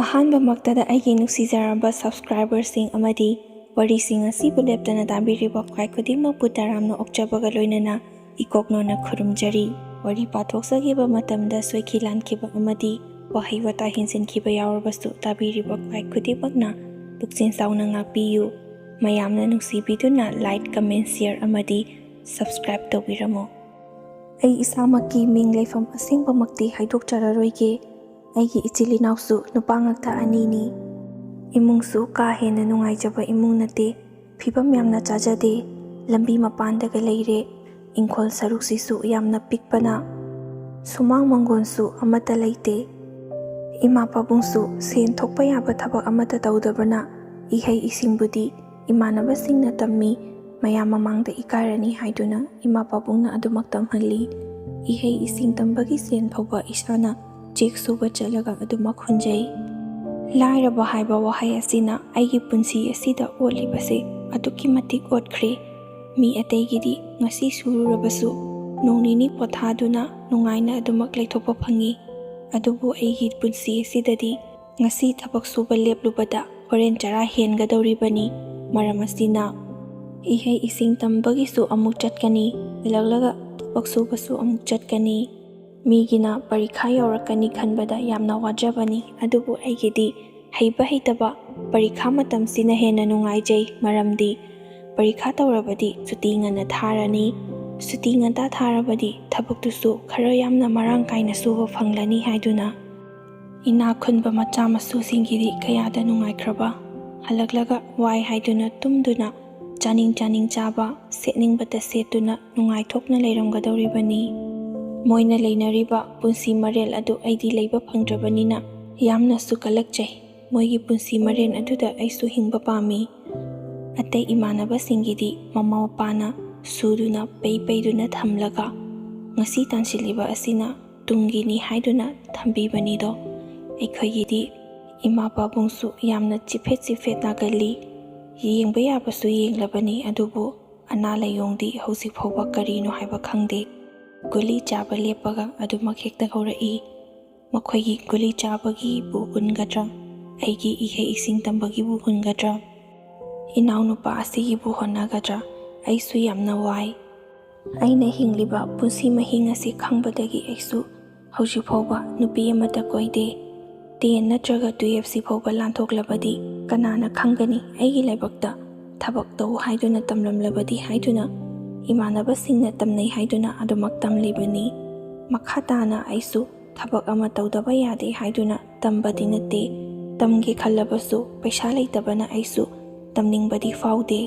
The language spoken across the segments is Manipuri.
ꯑꯍꯥꯟꯕꯃꯛꯇꯗ ꯑꯩꯒꯤ ꯅꯨꯡꯁꯤꯖꯔꯕ ꯁꯕꯁꯀ꯭ꯔꯥꯏꯕꯔꯁꯤꯡ ꯑꯃꯗꯤ ꯋꯥꯔꯤꯁꯤꯡ ꯑꯁꯤꯕꯨ ꯂꯦꯞꯇꯅ ꯇꯥꯕꯤꯔꯤꯕ ꯈ꯭ꯋꯥꯏ ꯈꯨꯗꯤꯡꯃꯛꯄꯨ ꯇꯔꯥꯝꯅ ꯑꯣꯛꯆꯕꯒ ꯂꯣꯏꯅꯅ ꯏꯀꯣꯛꯅꯣꯅ ꯈꯨꯔꯨꯝꯖꯔꯤ꯫ ꯋꯥꯔꯤ ꯄꯥꯊꯣꯛꯆꯈꯤꯕ ꯃꯇꯝꯗ ꯁꯣꯏꯈꯤ ꯂꯥꯟꯈꯤꯕ ꯑꯃꯗꯤ ꯋꯥꯍꯩ ꯋꯥꯇꯥ ꯍꯦꯟꯖꯤꯟꯈꯤꯕ ꯌꯥꯎꯔꯕꯁꯨ ꯇꯥꯕꯤꯔꯤꯕ ꯈ꯭ꯋꯥꯏ ꯈꯨꯗꯤꯡꯃꯛꯅ ꯄꯨꯛꯆꯦꯜ ꯆꯥꯎꯅ ꯉꯥꯛꯄꯤꯌꯨ꯫ ꯃꯌꯥꯝꯅ ꯅꯨꯡꯁꯤꯕꯤꯗꯨꯅ ꯂꯥꯏꯛ, ꯀꯃꯦꯟ, ꯁꯤꯌꯔ ꯑꯃꯗꯤ ꯁꯕꯁꯀ꯭ꯔꯥꯏꯕ ꯇꯧꯕꯤꯔꯝꯃꯨ꯫ ꯑꯩ ꯏꯁꯥꯃꯛꯀꯤ ꯃꯤꯡ ꯂꯩꯐꯝ ꯑꯁꯦꯡꯕꯃꯛꯇꯤ ꯍꯥꯏꯗꯣꯛꯆꯔꯔꯣꯏꯒꯦ꯫ ꯑꯩꯒꯤ ꯏꯆꯤꯜ ꯏꯅꯥꯎꯁꯨ ꯅꯨꯄꯥ ꯉꯥꯛꯇ 2ꯅꯤ꯫ ꯏꯃꯨꯡꯁꯨ ꯀꯥ ꯍꯦꯟꯅ ꯅꯨꯡꯉꯥꯏꯖꯕ ꯏꯃꯨꯡ ꯅꯠꯇꯦ, ꯐꯤꯕꯝ ꯌꯥꯝꯅ ꯆꯥꯖꯗꯦ, ꯂꯝꯕꯤ ꯃꯄꯥꯟꯗꯒ ꯂꯩꯔꯦ, ꯏꯪꯈꯣꯜ ꯁꯔꯨꯛꯁꯤꯁꯨ ꯌꯥꯝꯅ ꯄꯤꯛꯄꯅ ꯁꯨꯃꯥꯡ ꯃꯥꯡꯒꯣꯟꯁꯨ ꯑꯃꯠꯇ ꯂꯩꯇꯦ꯫ ꯏꯃꯥ ꯄꯥꯕꯨꯡꯁꯨ ꯁꯦꯟ ꯊꯣꯛꯄ ꯌꯥꯕ ꯊꯕꯛ ꯑꯃꯠꯇ ꯇꯧꯗꯕꯅ ꯏꯍꯩ ꯏꯁꯤꯡꯕꯨꯗꯤ ꯏꯃꯥꯟꯅꯕꯁꯤꯡꯅ ꯇꯝꯃꯤ, ꯃꯌꯥꯝ ꯃꯃꯥꯡꯗ ꯏꯀꯥꯏꯔꯅꯤ ꯍꯥꯏꯗꯨꯅ ꯏꯃꯥ ꯄꯥꯕꯨꯡꯅ ꯑꯗꯨꯃꯛ ꯇꯝꯍꯜꯂꯤ꯫ ꯏꯍꯩ ꯏꯁꯤꯡ ꯇꯝꯕꯒꯤ ꯁꯦꯟ ꯐꯥꯎꯕ ꯏꯁꯥꯅ ꯆꯦꯛ ꯁꯨꯕ ꯆꯠꯂꯒ ꯑꯗꯨꯃꯛ ꯍꯨꯟꯖꯩ꯫ ꯂꯥꯏꯔꯕ ꯍꯥꯏꯕ ꯋꯥꯍꯩ ꯑꯁꯤꯅ ꯑꯩꯒꯤ ꯄꯨꯟꯁꯤ ꯑꯁꯤꯗ ꯑꯣꯠꯂꯤꯕꯁꯦ ꯑꯗꯨꯛꯀꯤ ꯃꯇꯤꯛ ꯑꯣꯠꯈ꯭ꯔꯦ꯫ ꯃꯤ ꯑꯇꯩꯒꯤꯗꯤ ꯉꯁꯤ ꯁꯨꯔꯨꯔꯕꯁꯨ ꯅꯣꯡ ꯅꯤꯅꯤ ꯄꯣꯊꯥꯗꯨꯅ ꯅꯨꯡꯉꯥꯏꯅ ꯑꯗꯨꯃꯛ ꯂꯩꯊꯣꯛꯄ ꯐꯪꯉꯤ꯫ ꯑꯗꯨꯕꯨ ꯑꯩꯒꯤ ꯄꯨꯟꯁꯤ ꯑꯁꯤꯗꯗꯤ ꯉꯁꯤ ꯊꯕꯛ ꯁꯨꯕ ꯂꯦꯞꯂꯨꯕꯗ ꯍꯣꯔꯦൻ ꯆꯔꯥ ꯍꯦꯟꯒꯗꯧꯔꯤꯕꯅꯤ꯫ ꯃꯔꯝ ꯑꯁꯤꯅ ꯏꯍꯩ ꯏꯁꯤꯡ ꯇꯝꯕꯒꯤꯁꯨ ꯑꯃꯨꯛ ꯆꯠꯀꯅꯤ, ꯍꯜꯂꯛꯂꯒ ꯊꯕꯛ ꯁꯨꯕꯁꯨ ꯑꯃꯨꯛ ꯆꯠꯀꯅꯤ꯫ ꯃꯤꯒꯤꯅ ꯄꯔꯤꯈꯥ ꯌꯧꯔꯛꯀꯅꯤ ꯈꯟꯕꯗ ꯌꯥꯝꯅ ꯋꯥꯖꯕꯅꯤ, ꯑꯗꯨꯕꯨ ꯑꯩꯒꯤꯗꯤ ꯍꯩꯕ ꯍꯩꯇꯕ ꯄꯔꯤꯈꯥ ꯃꯇꯝꯁꯤꯅ ꯍꯦꯟꯅ ꯅꯨꯡꯉꯥꯏꯖꯩ꯫ ꯃꯔꯝꯗꯤ ꯄꯔꯤꯈꯥ ꯇꯧꯔꯕꯗꯤ ꯁꯨꯇꯤ ꯉꯟꯅ ꯊꯥꯔꯅꯤ, ꯁꯨꯇꯤ ꯉꯟꯇꯥ ꯊꯥꯔꯕꯗꯤ ꯊꯕꯛꯇꯨꯁꯨ ꯈꯔ ꯌꯥꯝꯅ ꯃꯔꯥꯡ ꯀꯥꯏꯅ ꯁꯨꯕ ꯐꯪꯂꯅꯤ ꯍꯥꯏꯗꯨꯅ ꯏꯅꯥꯛ ꯈꯨꯟꯕ ꯃꯆꯥ ꯃꯁꯨꯁꯤꯡꯒꯤꯗꯤ ꯀꯌꯥꯗ ꯅꯨꯡꯉꯥꯏꯈ꯭ꯔꯕ꯫ ꯍꯜꯂꯛꯂꯒ ꯋꯥꯏ ꯍꯥꯏꯗꯨꯅ ꯇꯨꯝꯗꯨꯅ ꯆꯥꯅꯤꯡ ꯆꯥꯅꯤꯡ ꯆꯥꯕ, ꯁꯦꯠꯅꯤꯡꯕꯇ ꯁꯦꯠꯇꯨꯅ ꯅꯨꯡꯉꯥꯏꯊꯣꯛꯅ ꯂꯩꯔꯝꯒꯗꯧꯔꯤꯕꯅꯤ꯫ ꯃꯣꯏꯅ ꯂꯩꯅꯔꯤꯕ ꯄꯨꯟꯁꯤ ꯃꯔꯦꯜ ꯑꯗꯨ ꯑꯩꯗꯤ ꯂꯩꯕ ꯐꯪꯗ꯭ꯔꯕꯅꯤꯅ ꯌꯥꯝꯅꯁꯨ ꯀꯜꯂꯛꯆꯩ꯫ ꯃꯣꯏꯒꯤ ꯄꯨꯟꯁꯤ ꯃꯔꯦꯜ ꯑꯗꯨꯗ ꯑꯩꯁꯨ ꯍꯤꯡꯕ ꯄꯥꯝꯃꯤ꯫ ꯑꯇꯩ ꯏꯃꯥꯟꯅꯕꯁꯤꯡꯒꯤꯗꯤ ꯃꯃꯥ ꯃꯄꯥꯅ ꯁꯨꯗꯨꯅ ꯄꯩꯗꯨꯅ ꯊꯝꯂꯒ ꯉꯁꯤ ꯇꯥꯟꯁꯤꯜꯂꯤꯕ ꯑꯁꯤꯅ ꯇꯨꯡꯒꯤꯅꯤ ꯍꯥꯏꯗꯨꯅ ꯊꯝꯕꯤꯕꯅꯤꯗꯣ꯫ ꯑꯩꯈꯣꯏꯒꯤꯗꯤ ꯏꯃꯥ ꯄꯥꯕꯨꯡꯁꯨ ꯌꯥꯝꯅ ꯆꯤꯐꯦꯠ ꯆꯤꯐꯦꯠ ꯅꯥꯒꯜꯂꯤ꯫ ꯌꯦꯡꯕ ꯌꯥꯕꯁꯨ ꯌꯦꯡꯂꯕꯅꯤ, ꯑꯗꯨꯕꯨ ꯑꯅꯥ ꯂꯥꯏꯌꯣꯡꯗꯤ ꯍꯧꯖꯤꯛ ꯐꯥꯎꯕ ꯀꯔꯤꯅꯣ ꯍꯥꯏꯕ ꯈꯪꯗꯦ꯫ ꯒꯨꯂꯤ ꯆꯥꯕ ꯂꯦꯞꯄꯒ ꯑꯗꯨꯃꯛ ꯍꯦꯛꯇ ꯍꯧꯔꯛꯏ꯫ ꯃꯈꯣꯏꯒꯤ ꯒꯨꯂꯤ ꯆꯥꯕꯒꯤꯕꯨ ꯍꯨꯟꯒꯗ꯭ꯔꯥ, ꯑꯩꯒꯤ ꯏꯍꯩ ꯏꯁꯤꯡ ꯇꯝꯕꯒꯤꯕꯨ ꯍꯨꯟꯒꯗ꯭ꯔꯥ, ꯏꯅꯥꯎꯅꯨꯄꯥ ꯑꯁꯤꯒꯤꯕꯨ ꯍꯣꯠꯅꯒꯗ꯭ꯔꯥ, ꯑꯩꯁꯨ ꯌꯥꯝꯅ ꯋꯥꯏ꯫ ꯑꯩꯅ ꯍꯤꯡꯂꯤꯕ ꯄꯨꯟꯁꯤ ꯃꯍꯤꯡ ꯑꯁꯤ ꯈꯪꯕꯗꯒꯤ ꯑꯩꯁꯨ ꯍꯧꯖꯤꯛ ꯐꯥꯎꯕ ꯅꯨꯄꯤ ꯑꯃꯠꯇ ꯀꯣꯏꯗꯦ꯫ 10 ꯅꯠꯇ꯭ꯔꯒ 12 ꯐꯥꯎꯕ ꯂꯥꯟꯊꯣꯛꯂꯕꯗꯤ ꯀꯅꯥꯅ ꯈꯪꯒꯅꯤ ꯑꯩꯒꯤ ꯂꯥꯏꯕꯛꯇ ꯊꯕꯛ ꯇꯧ ꯍꯥꯏꯗꯨꯅ ꯇꯝꯂꯝꯂꯕꯗꯤ ꯍꯥꯏꯗꯨꯅ ꯏꯃꯥꯟꯅꯕꯁꯤꯡꯅ ꯇꯝꯅꯩ ꯍꯥꯏꯗꯨꯅ ꯑꯗꯨꯃꯛ ꯇꯝꯂꯤꯕꯅꯤ꯫ ꯃꯈꯥ ꯇꯥꯅ ꯑꯩꯁꯨ ꯊꯕꯛ ꯑꯃ ꯇꯧꯗꯕ ꯌꯥꯗꯦ ꯍꯥꯏꯗꯨꯅ ꯇꯝꯕꯗꯤ ꯅꯠꯇꯦ꯫ ꯇꯝꯒꯦ ꯈꯜꯂꯕꯁꯨ ꯄꯩꯁꯥ ꯂꯩꯇꯕꯅ ꯑꯩꯁꯨ ꯇꯝꯅꯤꯡꯕꯗꯤ ꯐꯥꯎꯗꯦ꯫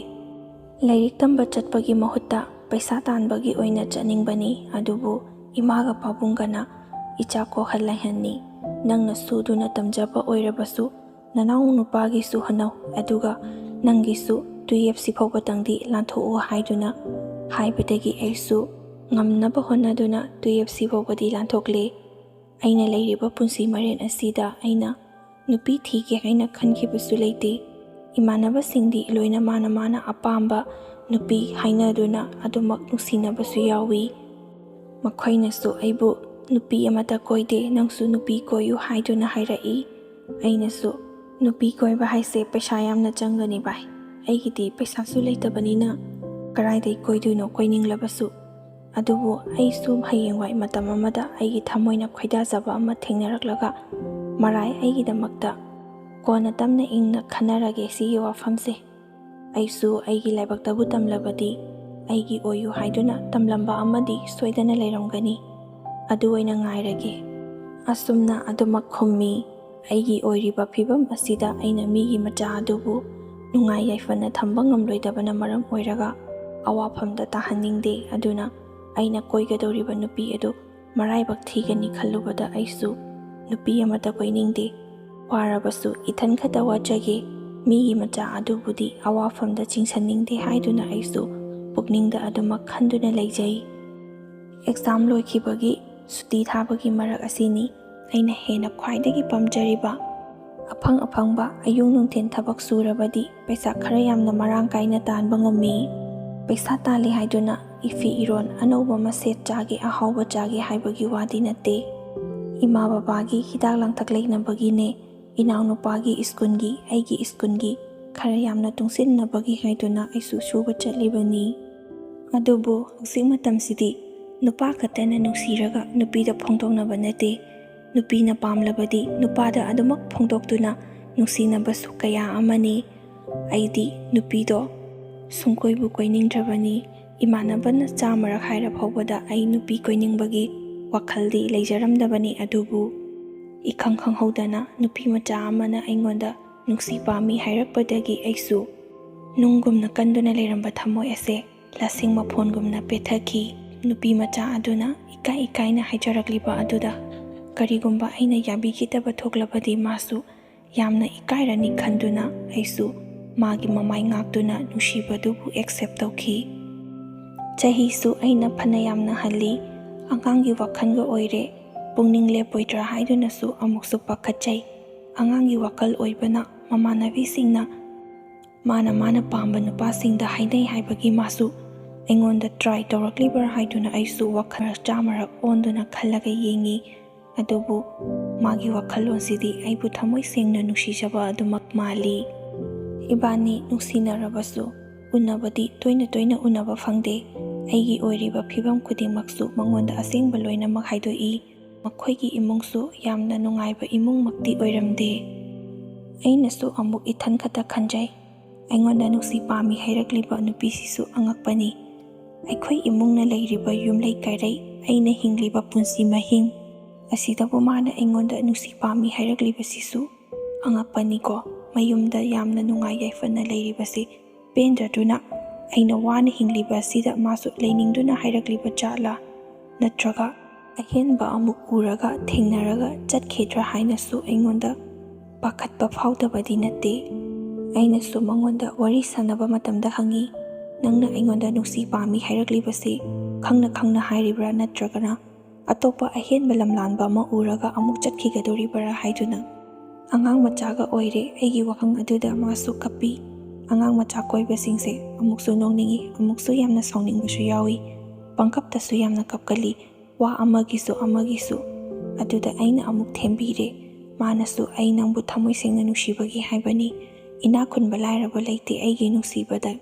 ꯂꯥꯏꯔꯤꯛ ꯇꯝꯕ ꯆꯠꯄꯒꯤ ꯃꯍꯨꯠꯇ ꯄꯩꯁా ꯇꯥꯟꯕꯒꯤ ꯑꯣꯏꯅ ꯆꯠꯅꯤꯡꯕꯅꯤ꯫ ꯑꯗꯨꯕꯨ ꯏꯃꯥꯒ ꯄꯥꯕꯨꯡꯒꯅ ꯏꯆꯥ ꯀꯣꯛꯍꯜꯂꯍꯟꯅꯤ꯫ ꯅꯪꯅ ꯁꯨꯗꯨꯅ ꯇꯝꯖꯕ ꯑꯣꯏꯔꯕꯁꯨ ꯅꯅꯥꯎ ꯅꯨꯄꯥꯒꯤꯁꯨ ꯍꯣꯠꯅꯧ, ꯑꯗꯨꯒ ꯅꯪꯒꯤꯁꯨ 12 ꯐꯥꯎꯕꯇꯪꯗꯤ ꯂꯥꯟꯊꯣꯛꯎ ꯍꯥꯏꯗꯨꯅ ꯍꯥꯏꯕꯗꯒꯤ ꯑꯩꯁꯨ ꯉꯝꯅꯕ ꯍꯣꯠꯅꯗꯨꯅ 12 ꯐꯥꯎꯕꯗꯤ ꯂꯥꯟꯊꯣꯛꯂꯦ꯫ ꯑꯩꯅ ꯂꯩꯔꯤꯕ ꯄꯨꯟꯁꯤ ꯃꯔꯦꯜ ꯑꯁꯤꯗ ꯑꯩꯅ ꯅꯨꯄꯤ ꯊꯤꯒꯦ ꯍꯥꯏꯅ ꯈꯟꯈꯤꯕꯁꯨ ꯂꯩꯇꯦ꯫ ꯏꯃꯥꯟꯅꯕꯁꯤꯡꯗꯤ ꯂꯣꯏꯅ ꯃꯥꯅ ꯑꯄꯥꯝꯕ ꯅꯨꯄꯤ ꯍꯥꯏꯅꯗꯨꯅ ꯑꯗꯨꯃꯛ ꯅꯨꯡꯁꯤꯅꯕꯁꯨ ꯌꯥꯎꯏ꯫ ꯃꯈꯣꯏꯅꯁꯨ ꯑꯩꯕꯨ ꯅꯨꯄꯤ ꯑꯃꯠꯇ ꯀꯣꯏꯗꯦ, ꯅꯪꯁꯨ ꯅꯨꯄꯤ ꯀꯣꯏꯌꯨ ꯍꯥꯏꯗꯨꯅ ꯍꯥꯏꯔꯛꯏ꯫ ꯑꯩꯅꯁꯨ ꯅꯨꯄꯤ ꯀꯣꯏꯕ ꯍꯥꯏꯁꯦ ꯄꯩꯁా ꯌꯥꯝꯅ ꯆꯪꯒꯅꯤ ꯚꯥꯏ, ꯑꯩꯒꯤꯗꯤ ꯄꯩꯁꯥꯁꯨ ꯂꯩꯇꯕꯅꯤꯅ ꯀꯔꯥꯏꯗꯩ ꯀꯣꯏꯗꯣꯏꯅꯣ ꯀꯣꯏꯅꯤꯡꯂꯕꯁꯨ꯫ ꯑꯗꯨꯕꯨ ꯑꯩꯁꯨ ꯍꯌꯦꯡꯋꯥꯏ ꯃꯇꯝ ꯑꯃꯗ ꯑꯩꯒꯤ ꯊꯃꯣꯏꯅ ꯈꯣꯏꯗꯥꯖꯕ ꯑꯃ ꯊꯦꯡꯅꯔꯛꯂꯒ ꯃꯔꯥꯏ ꯑꯩꯒꯤꯗꯃꯛꯇ ꯀꯣꯟꯅ ꯇꯞꯅ ꯏꯪꯅ ꯈꯟꯅꯔꯒꯦ ꯁꯤꯒꯤ ꯋꯥꯐꯝꯁꯦ꯫ ꯑꯩꯁꯨ ꯑꯩꯒꯤ ꯂꯥꯏꯕꯛꯇꯕꯨ ꯇꯝꯂꯕꯗꯤ ꯑꯩꯒꯤ ꯑꯣꯏꯌꯨ ꯍꯥꯏꯗꯨꯅ ꯇꯝꯂꯝꯕ ꯑꯃꯗꯤ ꯁꯣꯏꯗꯅ ꯂꯩꯔꯝꯒꯅꯤ, ꯑꯗꯨ ꯑꯣꯏꯅ ꯉꯥꯏꯔꯒꯦ꯫ ꯑꯁꯨꯝꯅ ꯑꯗꯨꯃꯛ ꯈꯨꯝꯃꯤ꯫ ꯑꯩꯒꯤ ꯑꯣꯏꯔꯤꯕ ꯐꯤꯕꯝ ꯑꯁꯤꯗ ꯑꯩꯅ ꯃꯤꯒꯤ ꯃꯆꯥ ꯑꯗꯨꯕꯨ ꯅꯨꯡꯉꯥꯏ ꯌꯥꯏꯐꯅ ꯊꯝꯕ ꯉꯝꯂꯣꯏꯗꯕꯅ ꯃꯔꯝ ꯑꯣꯏꯔꯒ ꯑꯋꯥꯐꯝꯗ ꯇꯥꯍꯟꯅꯤꯡꯗꯦ꯫ ꯑꯗꯨꯅ ꯑꯩꯅ ꯀꯣꯏꯒꯗꯧꯔꯤꯕ ꯅꯨꯄꯤ ꯑꯗꯨ ꯃꯔꯥꯏꯕꯛ ꯊꯤꯒꯅꯤ ꯈꯜꯂꯨꯕꯗ ꯑꯩꯁꯨ ꯅꯨꯄꯤ ꯑꯃꯠꯇ ꯀꯣꯏꯅꯤꯡꯗꯦ꯫ ꯋꯥꯔꯕꯁꯨ ꯏꯊꯟ ꯈꯛꯇ ꯋꯥꯖꯒꯦ, ꯃꯤꯒꯤ ꯃꯆꯥ ꯑꯗꯨꯕꯨꯗꯤ ꯑꯋꯥꯐꯝꯗ ꯆꯤꯡꯁꯟꯅꯤꯡꯗꯦ ꯍꯥꯏꯗꯨꯅ ꯑꯩꯁꯨ ꯄꯨꯛꯅꯤꯡꯗ ꯑꯗꯨꯃꯛ ꯈꯟꯗꯨꯅ ꯂꯩꯖꯩ꯫ ꯑꯦꯛꯖꯥꯝ ꯂꯣꯏꯈꯤꯕꯒꯤ ꯁꯨꯇꯤ ꯊꯥꯕꯒꯤ ꯃꯔꯛ ꯑꯁꯤꯅꯤ ꯑꯩꯅ ꯍꯦꯟꯅ ꯈ꯭ꯋꯥꯏꯗꯒꯤ ꯄꯥꯝꯖꯔꯤꯕ꯫ ꯑꯐꯪ ꯑꯐꯪꯕ ꯑꯌꯨꯛ ꯅꯨꯡꯊꯤꯟ ꯊꯕꯛ ꯁꯨꯔꯕꯗꯤ ꯄꯩꯁా ꯈꯔ ꯌꯥꯝꯅ ꯃꯔꯥꯡ ꯀꯥꯏꯅ ꯇꯥꯟꯕ ꯉꯝꯃꯤ꯫ ꯄꯩꯁా ꯇꯥꯜꯂꯤ ꯍꯥꯏꯗꯨꯅ ꯏꯐꯤ ꯏꯔꯣꯟ ꯑꯅꯧꯕ ꯃꯁꯦꯠ ꯆꯥꯒꯦ, ꯑꯍꯥꯎꯕ ꯆꯥꯒꯦ ꯍꯥꯏꯕꯒꯤ ꯋꯥꯗꯤ ꯅꯠꯇꯦ꯫ ꯏꯃꯥ ꯕꯕꯥꯒꯤ ꯍꯤꯗꯥꯛ ꯂꯥꯡꯊꯛ ꯂꯩꯅꯕꯒꯤꯅꯦ, ꯏꯅꯥꯎꯅꯨꯄꯥꯒꯤ ꯁ꯭ꯀꯨꯜꯒꯤ ꯑꯩꯒꯤ ꯁ꯭ꯀꯨꯜꯒꯤ ꯈꯔ ꯌꯥꯝꯅ ꯇꯨꯡꯁꯤꯟꯅꯕꯒꯤ ꯍꯥꯏꯗꯨꯅ ꯑꯩꯁꯨ ꯁꯨꯕ ꯆꯠꯂꯤꯕꯅꯤ꯫ ꯑꯗꯨꯕꯨ ꯍꯧꯖꯤꯛ ꯃꯇꯝꯁꯤꯗꯤ ꯅꯨꯄꯥ ꯈꯛꯇꯅ ꯅꯨꯡꯁꯤꯔꯒ ꯅꯨꯄꯤꯗ ꯐꯣꯡꯗꯣꯛꯅꯕ ꯅꯠꯇꯦ, ꯅꯨꯄꯤꯅ ꯄꯥꯝꯂꯕꯗꯤ ꯅꯨꯄꯥꯗ ꯑꯗꯨꯃꯛ ꯐꯣꯡꯗꯣꯛꯇꯨꯅ ꯅꯨꯡꯁꯤꯅꯕꯁꯨ ꯀꯌꯥ ꯑꯃꯅꯤ꯫ ꯑꯩꯗꯤ ꯅꯨꯄꯤꯗꯣ ꯁꯨꯡꯀꯣꯏꯕꯨ ꯀꯣꯏꯅꯤꯡꯗ꯭ꯔꯕꯅꯤ꯫ ꯏꯃꯥꯟꯅꯕꯅ 100ꯔꯛ ꯍꯥꯏꯔ ꯐꯥꯎꯕꯗ ꯑꯩ ꯅꯨꯄꯤ ꯀꯣꯏꯅꯤꯡꯕꯒꯤ ꯋꯥꯈꯜꯗꯤ ꯂꯩꯖꯔꯝꯗꯕꯅꯤ꯫ ꯑꯗꯨꯕꯨ ꯏꯈꯪ ꯈꯪꯍꯧꯗꯅ ꯅꯨꯄꯤ ꯃꯆꯥ ꯑꯃꯅ ꯑꯩꯉꯣꯟꯗ ꯅꯨꯡꯁꯤ ꯄꯥꯝꯃꯤ ꯍꯥꯏꯔꯛꯄꯗꯒꯤ ꯑꯩꯁꯨ ꯅꯨꯡꯒꯨꯝꯅ ꯀꯟꯗꯨꯅ ꯂꯩꯔꯝꯕ ꯊꯃꯣꯏ ꯑꯁꯦ ꯂꯁꯤꯡ ꯃꯐꯣꯟꯒꯨꯝꯅ ꯄꯦꯠꯊꯈꯤ꯫ ꯅꯨꯄꯤ ꯃꯆꯥ ꯑꯗꯨꯅ ꯏꯀꯥꯏꯅ ꯍꯥꯏꯖꯔꯛꯂꯤꯕ ꯑꯗꯨꯗ ꯀꯔꯤꯒꯨꯝꯕ ꯑꯩꯅ ꯌꯥꯕꯤꯈꯤꯗꯕ ꯊꯣꯛꯂꯕꯗꯤ ꯃꯥꯁꯨ ꯌꯥꯝꯅ ꯏꯀꯥꯏꯔꯅꯤ ꯈꯟꯗꯨꯅ ꯑꯩꯁꯨ ꯃꯥꯒꯤ ꯃꯃꯥꯏ ꯉꯥꯛꯇꯨꯅ ꯅꯨꯡꯁꯤꯕꯗꯨꯕꯨ ꯑꯦꯛꯁꯦꯞ ꯇꯧꯈꯤ꯫ ꯆꯍꯤꯁꯨ ꯑꯩꯅ ꯐꯅ ꯌꯥꯝꯅ ꯍꯜꯂꯤ, ꯑꯉꯥꯡꯒꯤ ꯋꯥꯈꯜꯒ ꯑꯣꯏꯔꯦ꯫ ꯄꯨꯛꯅꯤꯡ ꯂꯦꯞꯄꯣꯏꯗ꯭ꯔꯥ ꯍꯥꯏꯗꯨꯅꯁꯨ ꯑꯃꯨꯛꯁꯨ ꯄꯥꯈꯠꯆꯩ꯫ ꯑꯉꯥꯡꯒꯤ ꯋꯥꯈꯜ ꯑꯣꯏꯕꯅ ꯃꯃꯥꯟꯅꯕꯤꯁꯤꯡꯅ ꯃꯥꯅ ꯄꯥꯝꯕ ꯅꯨꯄꯥꯁꯤꯡꯗ ꯍꯥꯏꯅꯩ ꯍꯥꯏꯕꯒꯤ ꯃꯥꯁꯨ ꯑꯩꯉꯣꯟꯗ ꯇ꯭ꯔꯥꯏ ꯇꯧꯔꯛꯂꯤꯕ꯭ꯔꯥ ꯍꯥꯏꯗꯨꯅ ꯑꯩꯁꯨ ꯋꯥꯈꯜ 100ꯔꯛ ꯑꯣꯟꯗꯨꯅ ꯈꯜꯂꯒ ꯌꯦꯡꯉꯤ꯫ ꯑꯗꯨꯕꯨ ꯃꯥꯒꯤ ꯋꯥꯈꯜꯂꯣꯟꯁꯤꯗꯤ ꯑꯩꯕꯨ ꯊꯃꯣꯏ ꯁꯦꯡꯅ ꯅꯨꯡꯁꯤꯖꯕ ꯑꯗꯨꯃꯛ ꯃꯥꯜꯂꯤ꯫ ꯏꯕꯥꯅꯤ ꯅꯨꯡꯁꯤꯅꯔꯕꯁꯨ ꯎꯅꯕꯗꯤ ꯇꯣꯏꯅ ꯎꯅꯕ ꯐꯪꯗꯦ꯫ ꯑꯩꯒꯤ ꯑꯣꯏꯔꯤꯕ ꯐꯤꯕꯝ ꯈꯨꯗꯤꯡꯃꯛꯁꯨ ꯃꯉꯣꯟꯗ ꯑꯁꯦꯡꯕ ꯂꯣꯏꯅꯃꯛ ꯍꯥꯏꯗꯣꯛꯏ꯫ ꯃꯈꯣꯏꯒꯤ ꯏꯃꯨꯡꯁꯨ ꯌꯥꯝꯅ ꯅꯨꯡꯉꯥꯏꯕ ꯏꯃꯨꯡꯃꯛꯇꯤ ꯑꯣꯏꯔꯝꯗꯦ꯫ ꯑꯩꯅꯁꯨ ꯑꯃꯨꯛ ꯏꯊꯟ ꯈꯛꯇ ꯈꯟꯖꯩ꯫ ꯑꯩꯉꯣꯟꯗ ꯅꯨꯡꯁꯤ ꯄꯥꯝꯃꯤ ꯍꯥꯏꯔꯛꯂꯤꯕ ꯅꯨꯄꯤꯁꯤꯁꯨ ꯑꯉꯛꯄꯅꯤ꯫ ꯑꯩꯈꯣꯏ ꯏꯃꯨꯡꯅ ꯂꯩꯔꯤꯕ ꯌꯨꯝꯂꯩ ꯀꯩꯔꯩ, ꯑꯩꯅ ꯍꯤꯡꯂꯤꯕ ꯄꯨꯟꯁꯤ ꯃꯍꯤꯡ ꯑꯁꯤꯗꯕꯨ ꯃꯥꯅ ꯑꯩꯉꯣꯟꯗ ꯅꯨꯡꯁꯤ ꯄꯥꯝꯃꯤ ꯍꯥꯏꯔꯛꯂꯤꯕꯁꯤꯁꯨ ꯑꯉꯛꯄꯅꯤꯀꯣ꯫ ꯃꯌꯨꯝꯗ ꯌꯥꯝꯅ ꯅꯨꯡꯉꯥꯏ ꯌꯥꯏꯐꯅ ꯂꯩꯔꯤꯕꯁꯤ ꯄꯦꯟꯗ꯭ꯔꯗꯨꯅ ꯑꯩꯅ ꯋꯥꯅ ꯍꯤꯡꯂꯤꯕ ꯑꯁꯤꯗ ꯃꯥꯁꯨ ꯂꯩꯅꯤꯡꯗꯨꯅ ꯍꯥꯏꯔꯛꯂꯤꯕ ꯖꯥꯠꯂꯥ, ꯅꯠꯇ꯭ꯔꯒ ꯑꯍꯦꯟꯕ ꯑꯃꯨꯛ ꯎꯔꯒ ꯊꯦꯡꯅꯔꯒ ꯆꯠꯈꯤꯗ꯭ꯔꯥ ꯍꯥꯏꯅꯁꯨ ꯑꯩꯉꯣꯟꯗ ꯄꯥꯈꯠꯄ ꯐꯥꯎꯗꯕꯗꯤ ꯅꯠꯇꯦ꯫ ꯑꯩꯅꯁꯨ ꯃꯉꯣꯟꯗ ꯋꯥꯔꯤ ꯁꯥꯟꯅꯕ ꯃꯇꯝꯗ ꯍꯪꯉꯤ, ꯅꯪꯅ ꯑꯩꯉꯣꯟꯗ ꯅꯨꯡꯁꯤ ꯄꯥꯝꯃꯤ ꯍꯥꯏꯔꯛꯂꯤꯕꯁꯤ ꯈꯪꯅ ꯍꯥꯏꯔꯤꯕ꯭ꯔꯥ ꯅꯠꯇ꯭ꯔꯒꯅ ꯑꯇꯣꯞꯄ ꯑꯍꯦꯟꯕ ꯂꯝꯂꯥꯟꯕ ꯑꯃ ꯎꯔꯒ ꯑꯃꯨꯛ ꯆꯠꯈꯤꯒꯗꯣꯔꯤꯕ꯭ꯔꯥ ꯍꯥꯏꯗꯨꯅ꯫ ꯑꯉꯥꯡ ꯃꯆꯥꯒ ꯑꯣꯏꯔꯦ꯫ ꯑꯩꯒꯤ ꯋꯥꯍꯪ ꯑꯗꯨꯗ ꯃꯥꯁꯨ ꯀꯞꯄꯤ꯫ ꯑꯉꯥꯡ ꯃꯆꯥ ꯀꯣꯏꯕꯁꯤꯡꯁꯦ ꯑꯃꯨꯛꯁꯨ ꯅꯣꯛꯅꯤꯡꯉꯤ, ꯑꯃꯨꯛꯁꯨ ꯌꯥꯝꯅ ꯁꯥꯎꯅꯤꯡꯕꯁꯨ ꯌꯥꯎꯏ꯫ ꯄꯪꯀꯞꯇꯁꯨ ꯌꯥꯝꯅ ꯀꯞꯀꯜꯂꯤ, ꯋꯥ ꯑꯃꯒꯤꯁꯨ꯫ ꯑꯗꯨꯗ ꯑꯩꯅ ꯑꯃꯨꯛ ꯊꯦꯝꯕꯤꯔꯦ, ꯃꯥꯅꯁꯨ ꯑꯩ ꯅꯪꯕꯨ ꯊꯃꯣꯏ ꯁꯦꯡꯅ ꯅꯨꯡꯁꯤꯕꯒꯤ ꯍꯥꯏꯕꯅꯤ, ꯏꯅꯥꯛ ꯈꯨꯟꯕ ꯂꯥꯏꯔꯕ ꯂꯩꯇꯦ ꯑꯩꯒꯤ ꯅꯨꯡꯁꯤꯕꯗ꯫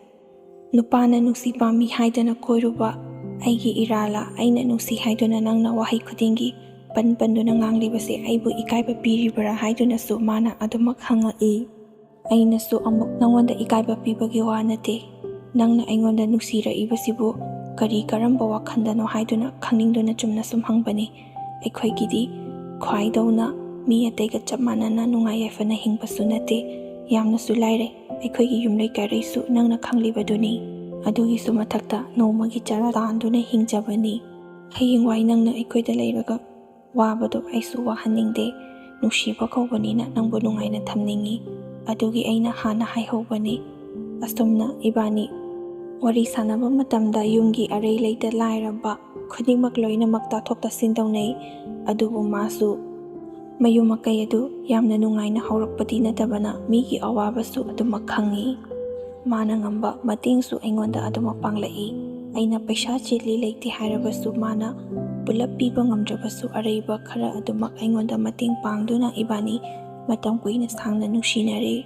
ꯅꯨꯄꯥꯅ ꯅꯨꯡꯁꯤ ꯄꯥꯝꯃꯤ ꯍꯥꯏꯗꯅ ꯀꯣꯏꯔꯨꯕ ꯑꯩꯒꯤ ꯏꯔꯥꯜꯂ? ꯑꯩꯅ ꯅꯨꯡꯁꯤ ꯍꯥꯏꯗꯨꯅ ꯅꯪꯅ ꯋꯥꯍꯩ ꯈꯨꯗꯤꯡꯒꯤ ꯄꯟꯗꯨꯅ ꯉꯥꯡꯂꯤꯕꯁꯦ ꯑꯩꯕꯨ ꯏꯀꯥꯏꯕ ꯄꯤꯔꯤꯕ꯭ꯔꯥ ꯍꯥꯏꯗꯨꯅꯁꯨ ꯃꯥꯅ ꯑꯗꯨꯃꯛ ꯍꯪꯉꯛꯏ꯫ ꯑꯩꯅꯁꯨ ꯑꯃꯨꯛ ꯅꯪꯉꯣꯟꯗ ꯏꯀꯥꯏꯕ ꯄꯤꯕꯒꯤ ꯋꯥ ꯅꯠꯇꯦ, ꯅꯪꯅ ꯑꯩꯉꯣꯟꯗ ꯅꯨꯡꯁꯤꯔꯛꯏꯕꯁꯤꯕꯨ ꯀꯔꯝꯕ ꯋꯥꯈꯟꯗꯅꯣ ꯍꯥꯏꯗꯨꯅ ꯈꯪꯅꯤꯡꯗꯨꯅ ꯆꯨꯝꯅ ꯁꯨꯝ ꯍꯪꯕꯅꯤ꯫ ꯑꯩꯈꯣꯏꯒꯤꯗꯤ ꯈ꯭ꯋꯥꯏꯗꯧꯅ ꯃꯤ ꯑꯇꯩꯒ ꯆꯞ ꯃꯥꯟꯅꯅ ꯅꯨꯡꯉꯥꯏ ꯌꯥꯏꯐꯅ ꯍꯤꯡꯕꯁꯨ ꯅꯠꯇꯦ, ꯌꯥꯝꯅꯁꯨ ꯂꯥꯏꯔꯩ꯫ ꯑꯩꯈꯣꯏꯒꯤ ꯌꯨꯝꯂꯩ ꯀꯩꯔꯩꯁꯨ ꯅꯪꯅ ꯈꯪꯂꯤꯕꯗꯨꯅꯤ꯫ ꯑꯗꯨꯒꯤꯁꯨ ꯃꯊꯛꯇ ꯅꯣꯡꯃꯒꯤ ꯆꯔꯥ ꯇꯥꯟꯗꯨꯅ ꯍꯤꯡꯖꯕꯅꯤ꯫ ꯍꯌꯦꯡꯋꯥꯏ ꯅꯪꯅ ꯑꯩꯈꯣꯏꯗ ꯂꯩꯔꯒ ꯋꯥꯕꯗꯣ ꯑꯩꯁꯨ ꯋꯥꯍꯟꯅꯤꯡꯗꯦ꯫ ꯅꯨꯡꯁꯤꯕ ꯀꯧꯕꯅꯤꯅ ꯅꯪꯕꯨ ꯅꯨꯡꯉꯥꯏꯅ ꯊꯝꯅꯤꯡꯉꯤ, ꯑꯗꯨꯒꯤ ꯑꯩꯅ ꯍꯥꯟꯅ ꯍꯥꯏꯍꯧꯕꯅꯤ꯫ ꯑꯁꯨꯝꯅ ꯏꯕꯥꯅꯤ ꯋꯥꯔꯤ ꯁꯥꯟꯅꯕ ꯃꯇꯝꯗ ꯌꯨꯝꯒꯤ ꯑꯔꯩ ꯂꯩꯇ ꯂꯥꯏꯔꯕ ꯈꯨꯗꯤꯡꯃꯛ ꯂꯣꯏꯅꯃꯛ ꯇꯥꯊꯣꯛ ꯇꯥꯁꯤꯟ ꯇꯧꯅꯩ꯫ ꯑꯗꯨꯕꯨ ꯃꯥꯁꯨ ꯃꯌꯨꯝ ꯃꯀꯩ ꯑꯗꯨ ꯌꯥꯝꯅ ꯅꯨꯡꯉꯥꯏꯅ ꯍꯧꯔꯛꯄꯗꯤ ꯅꯠꯇꯕꯅ ꯃꯤꯒꯤ ꯑꯋꯥꯕꯁꯨ ꯑꯗꯨꯃꯛ ꯈꯪꯉꯤ꯫ ꯃꯥꯅ ꯉꯝꯕ ꯃꯇꯦꯡꯁꯨ ꯑꯩꯉꯣꯟda ꯑꯗꯨꯃꯛ ꯄꯥꯡꯂꯛꯏ꯫ ꯑꯩꯅ ꯄꯩꯁꯥ ꯆꯤꯜꯂꯤ ꯂꯩꯇꯦ ꯍꯥꯏꯔꯕꯁꯨ ꯃꯥꯅ ꯄꯨꯂꯞ ꯄꯤꯕ ꯉꯝꯗ꯭ꯔꯕꯁꯨ ꯑꯔꯩꯕ ꯈꯔ ꯑꯗꯨꯃꯛ ꯑꯩꯉꯣꯟꯗ ꯃꯇꯦꯡ ꯄꯥꯡꯗꯨꯅ ꯏꯕꯥꯅꯤ ꯃꯇꯝ ꯀꯨꯏꯅ ꯁꯥꯡꯅ ꯅꯨꯡꯁꯤꯅꯔꯦ꯫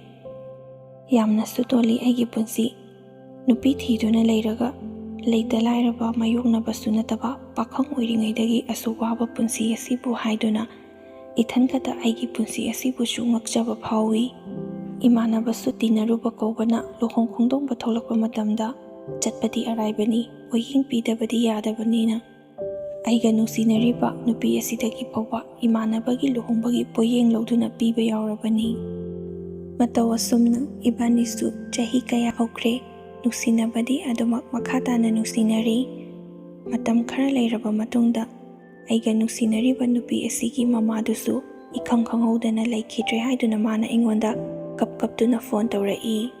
ꯌꯥꯝꯅꯁꯨ ꯇꯣꯜꯂꯤ ꯑꯩꯒꯤ ꯄꯨꯟꯁꯤ꯫ ꯅꯨꯄꯤ ꯊꯤꯗꯨꯅ ꯂꯩꯔꯒ ꯂꯩꯇ ꯂꯥꯏꯔꯕ ꯃꯥꯌꯣꯛꯅꯕꯁꯨ ꯅꯠꯇꯕ ꯄꯥꯈꯪ ꯑꯣꯏꯔꯤꯉꯩꯗꯒꯤ ꯑꯁꯨꯛ ꯋꯥꯕ ꯄꯨꯟꯁꯤ ꯑꯁꯤꯕꯨ ꯍꯥꯏꯗꯨꯅ ꯏꯊꯟꯈꯇ ꯑꯩꯒꯤ ꯄꯨꯟꯁꯤ ꯑꯁꯤꯕꯨꯁꯨ ꯉꯛꯆꯕ ꯐꯥꯎꯏ꯫ ꯏꯃꯥꯟꯅꯕꯁꯨ ꯇꯤꯟꯅꯔꯨꯕ ꯀꯧꯕꯅ ꯂꯨꯍꯣꯡ ꯈꯣꯡꯗꯣꯡꯕ ꯊꯣꯛꯂꯛꯄ ꯃꯇꯝꯗ ꯆꯠꯄꯗꯤ ꯑꯔꯥꯏꯕꯅꯤ, ꯍꯣꯏꯌꯦꯡ ꯄꯤꯗꯕꯗꯤ ꯌꯥꯗꯕꯅꯤꯅ ꯑꯩꯒ ꯅꯨꯡꯁꯤꯅꯔꯤꯕ ꯅꯨꯄꯤ ꯑꯁꯤꯗꯒꯤ ꯐꯥꯎꯕ ꯏꯃꯥꯟꯅꯕꯒꯤ ꯂꯨꯍꯣꯡꯕꯒꯤ ꯄꯣꯠꯌꯦꯡ ꯂꯧꯗꯨꯅ ꯄꯤꯕ ꯌꯥꯎꯔꯕꯅꯤ꯫ ꯃꯇꯧ ꯑꯁꯨꯝꯅ ꯏꯕꯥꯅꯤꯁꯨ ꯆꯍꯤ ꯀꯌꯥ ꯍꯧꯈ꯭ꯔꯦ꯫ ꯅꯨꯡꯁꯤꯅꯕꯗꯤ ꯑꯗꯨꯃꯛ ꯃꯈꯥ ꯇꯥꯅ ꯅꯨꯡꯁꯤꯅꯔꯤ꯫ ꯃꯇꯝ ꯈꯔ ꯂꯩꯔꯕ ꯃꯇꯨꯡꯗ ꯑꯩꯒ ꯅꯨꯡꯁꯤꯅꯔꯤꯕ ꯅꯨꯄꯤ ꯑꯁꯤꯒꯤ ꯃꯃꯥꯗꯨꯁꯨ ꯏꯈꯪ ꯈꯪꯍꯧꯗꯅ ꯂꯩꯈꯤꯗ꯭ꯔꯦ ꯍꯥꯏꯗꯨꯅ ꯃꯥꯅ ꯑꯩꯉꯣꯟꯗ ꯀꯞꯇꯨꯅ ꯐꯣꯟ ꯇꯧꯔꯛꯏ꯫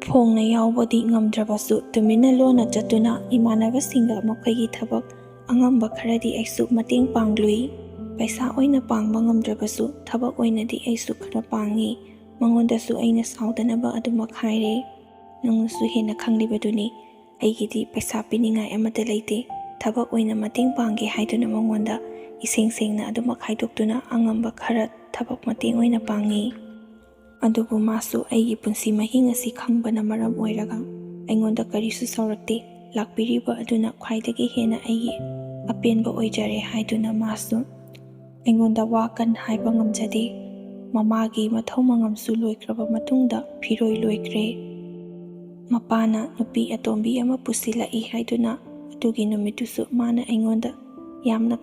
ꯐꯣꯡꯅ ꯌꯥꯎꯕꯗꯤ ꯉꯝꯗ꯭ꯔꯕꯁꯨ ꯇꯨꯃꯤꯟꯅ ꯂꯣꯟꯅ ꯆꯠꯇꯨꯅ ꯏꯃꯥꯟꯅꯕꯁꯤꯡꯒ ꯃꯈꯣꯏꯒꯤ ꯊꯕꯛ ꯑꯉꯝꯕ ꯈꯔꯗꯤ ꯑꯩꯁꯨ ꯃꯇꯦꯡ ꯄꯥꯡꯂꯨꯏ꯫ ꯄꯩꯁꯥ ꯑꯣꯏꯅ ꯄꯥꯡꯕ ꯉꯝꯗ꯭ꯔꯕꯁꯨ ꯊꯕꯛ ꯑꯣꯏꯅꯗꯤ ꯑꯩꯁꯨ ꯈꯔ ꯄꯥꯡꯉꯤ꯫ ꯃꯉꯣꯟꯗꯁꯨ ꯑꯩꯅ ꯁꯥꯎꯗꯅꯕ ꯑꯗꯨꯃꯛ ꯍꯥꯏꯔꯦ꯫ ꯅꯪꯅꯁꯨ ꯍꯦꯟꯅ ꯈꯪꯂꯤꯕꯗꯨꯅꯤ, ꯑꯩꯒꯤꯗꯤ ꯄꯩꯁꯥ ꯄꯤꯅꯤꯡꯉꯥꯏ ꯑꯃꯠꯇ ꯂꯩꯇꯦ꯫ ꯊꯕꯛ ꯑꯣꯏꯅ ꯃꯇꯦꯡ ꯄꯥꯡꯒꯦ ꯍꯥꯏꯗꯨꯅ ꯃꯉꯣꯟꯗ ꯏꯁꯦꯡ ꯁꯦꯡꯅ ꯑꯗꯨꯃꯛ ꯍꯥꯏꯗꯣꯛꯇꯨꯅ ꯑꯉꯝꯕ ꯈꯔ ꯊꯕꯛ ꯃꯇꯦꯡ ꯑꯣꯏꯅ ꯄꯥꯡꯉꯤ꯫ ꯑꯗꯨꯕꯨ ꯃꯥꯁꯨ ꯑꯩꯒꯤ ꯄꯨꯟꯁꯤ ꯃꯍꯤꯡ ꯑꯁꯤ ꯈꯪꯕꯅ ꯃꯔꯝ ꯑꯣꯏꯔꯒ ꯑꯩꯉꯣꯟꯗ ꯀꯔꯤꯁꯨ ꯁꯥꯎꯔꯛꯇꯦ꯫ ꯂꯥꯛꯄꯤꯔꯤꯕ ꯑꯗꯨꯅ ꯈ꯭ꯋꯥꯏꯗꯒꯤ ꯍꯦꯟꯅ ꯑꯩꯒꯤ ꯑꯄꯦꯟꯕ ꯑꯣꯏꯖꯔꯦ ꯍꯥꯏꯗꯨꯅ ꯃꯥꯁꯨ ꯑꯩꯉꯣꯟꯗ ꯋꯥ ꯀꯟꯅ ꯍꯥꯏꯕ ꯉꯝꯖꯗꯦ꯫ ꯃꯃꯥꯒꯤ ꯃꯊꯧ ꯃꯉꯝꯁꯨ ꯂꯣꯏꯈ꯭ꯔꯕ ꯃꯇꯨꯡꯗ ꯐꯤꯔꯣꯏ ꯂꯣꯏꯈ꯭ꯔꯦ꯫ ꯃꯄꯥꯅ ꯅꯨꯄꯤ ꯑꯇꯣꯝꯕꯤ ꯑꯃ ꯄꯨꯁꯤꯜꯂꯛꯏ ꯍꯥꯏꯗꯨꯅ ꯑꯗꯨꯒꯤ ꯅꯨꯃꯤꯠꯇꯨꯁꯨ ꯃꯥꯅ ꯑꯩꯉꯣꯟꯗ ꯌꯥꯝꯅ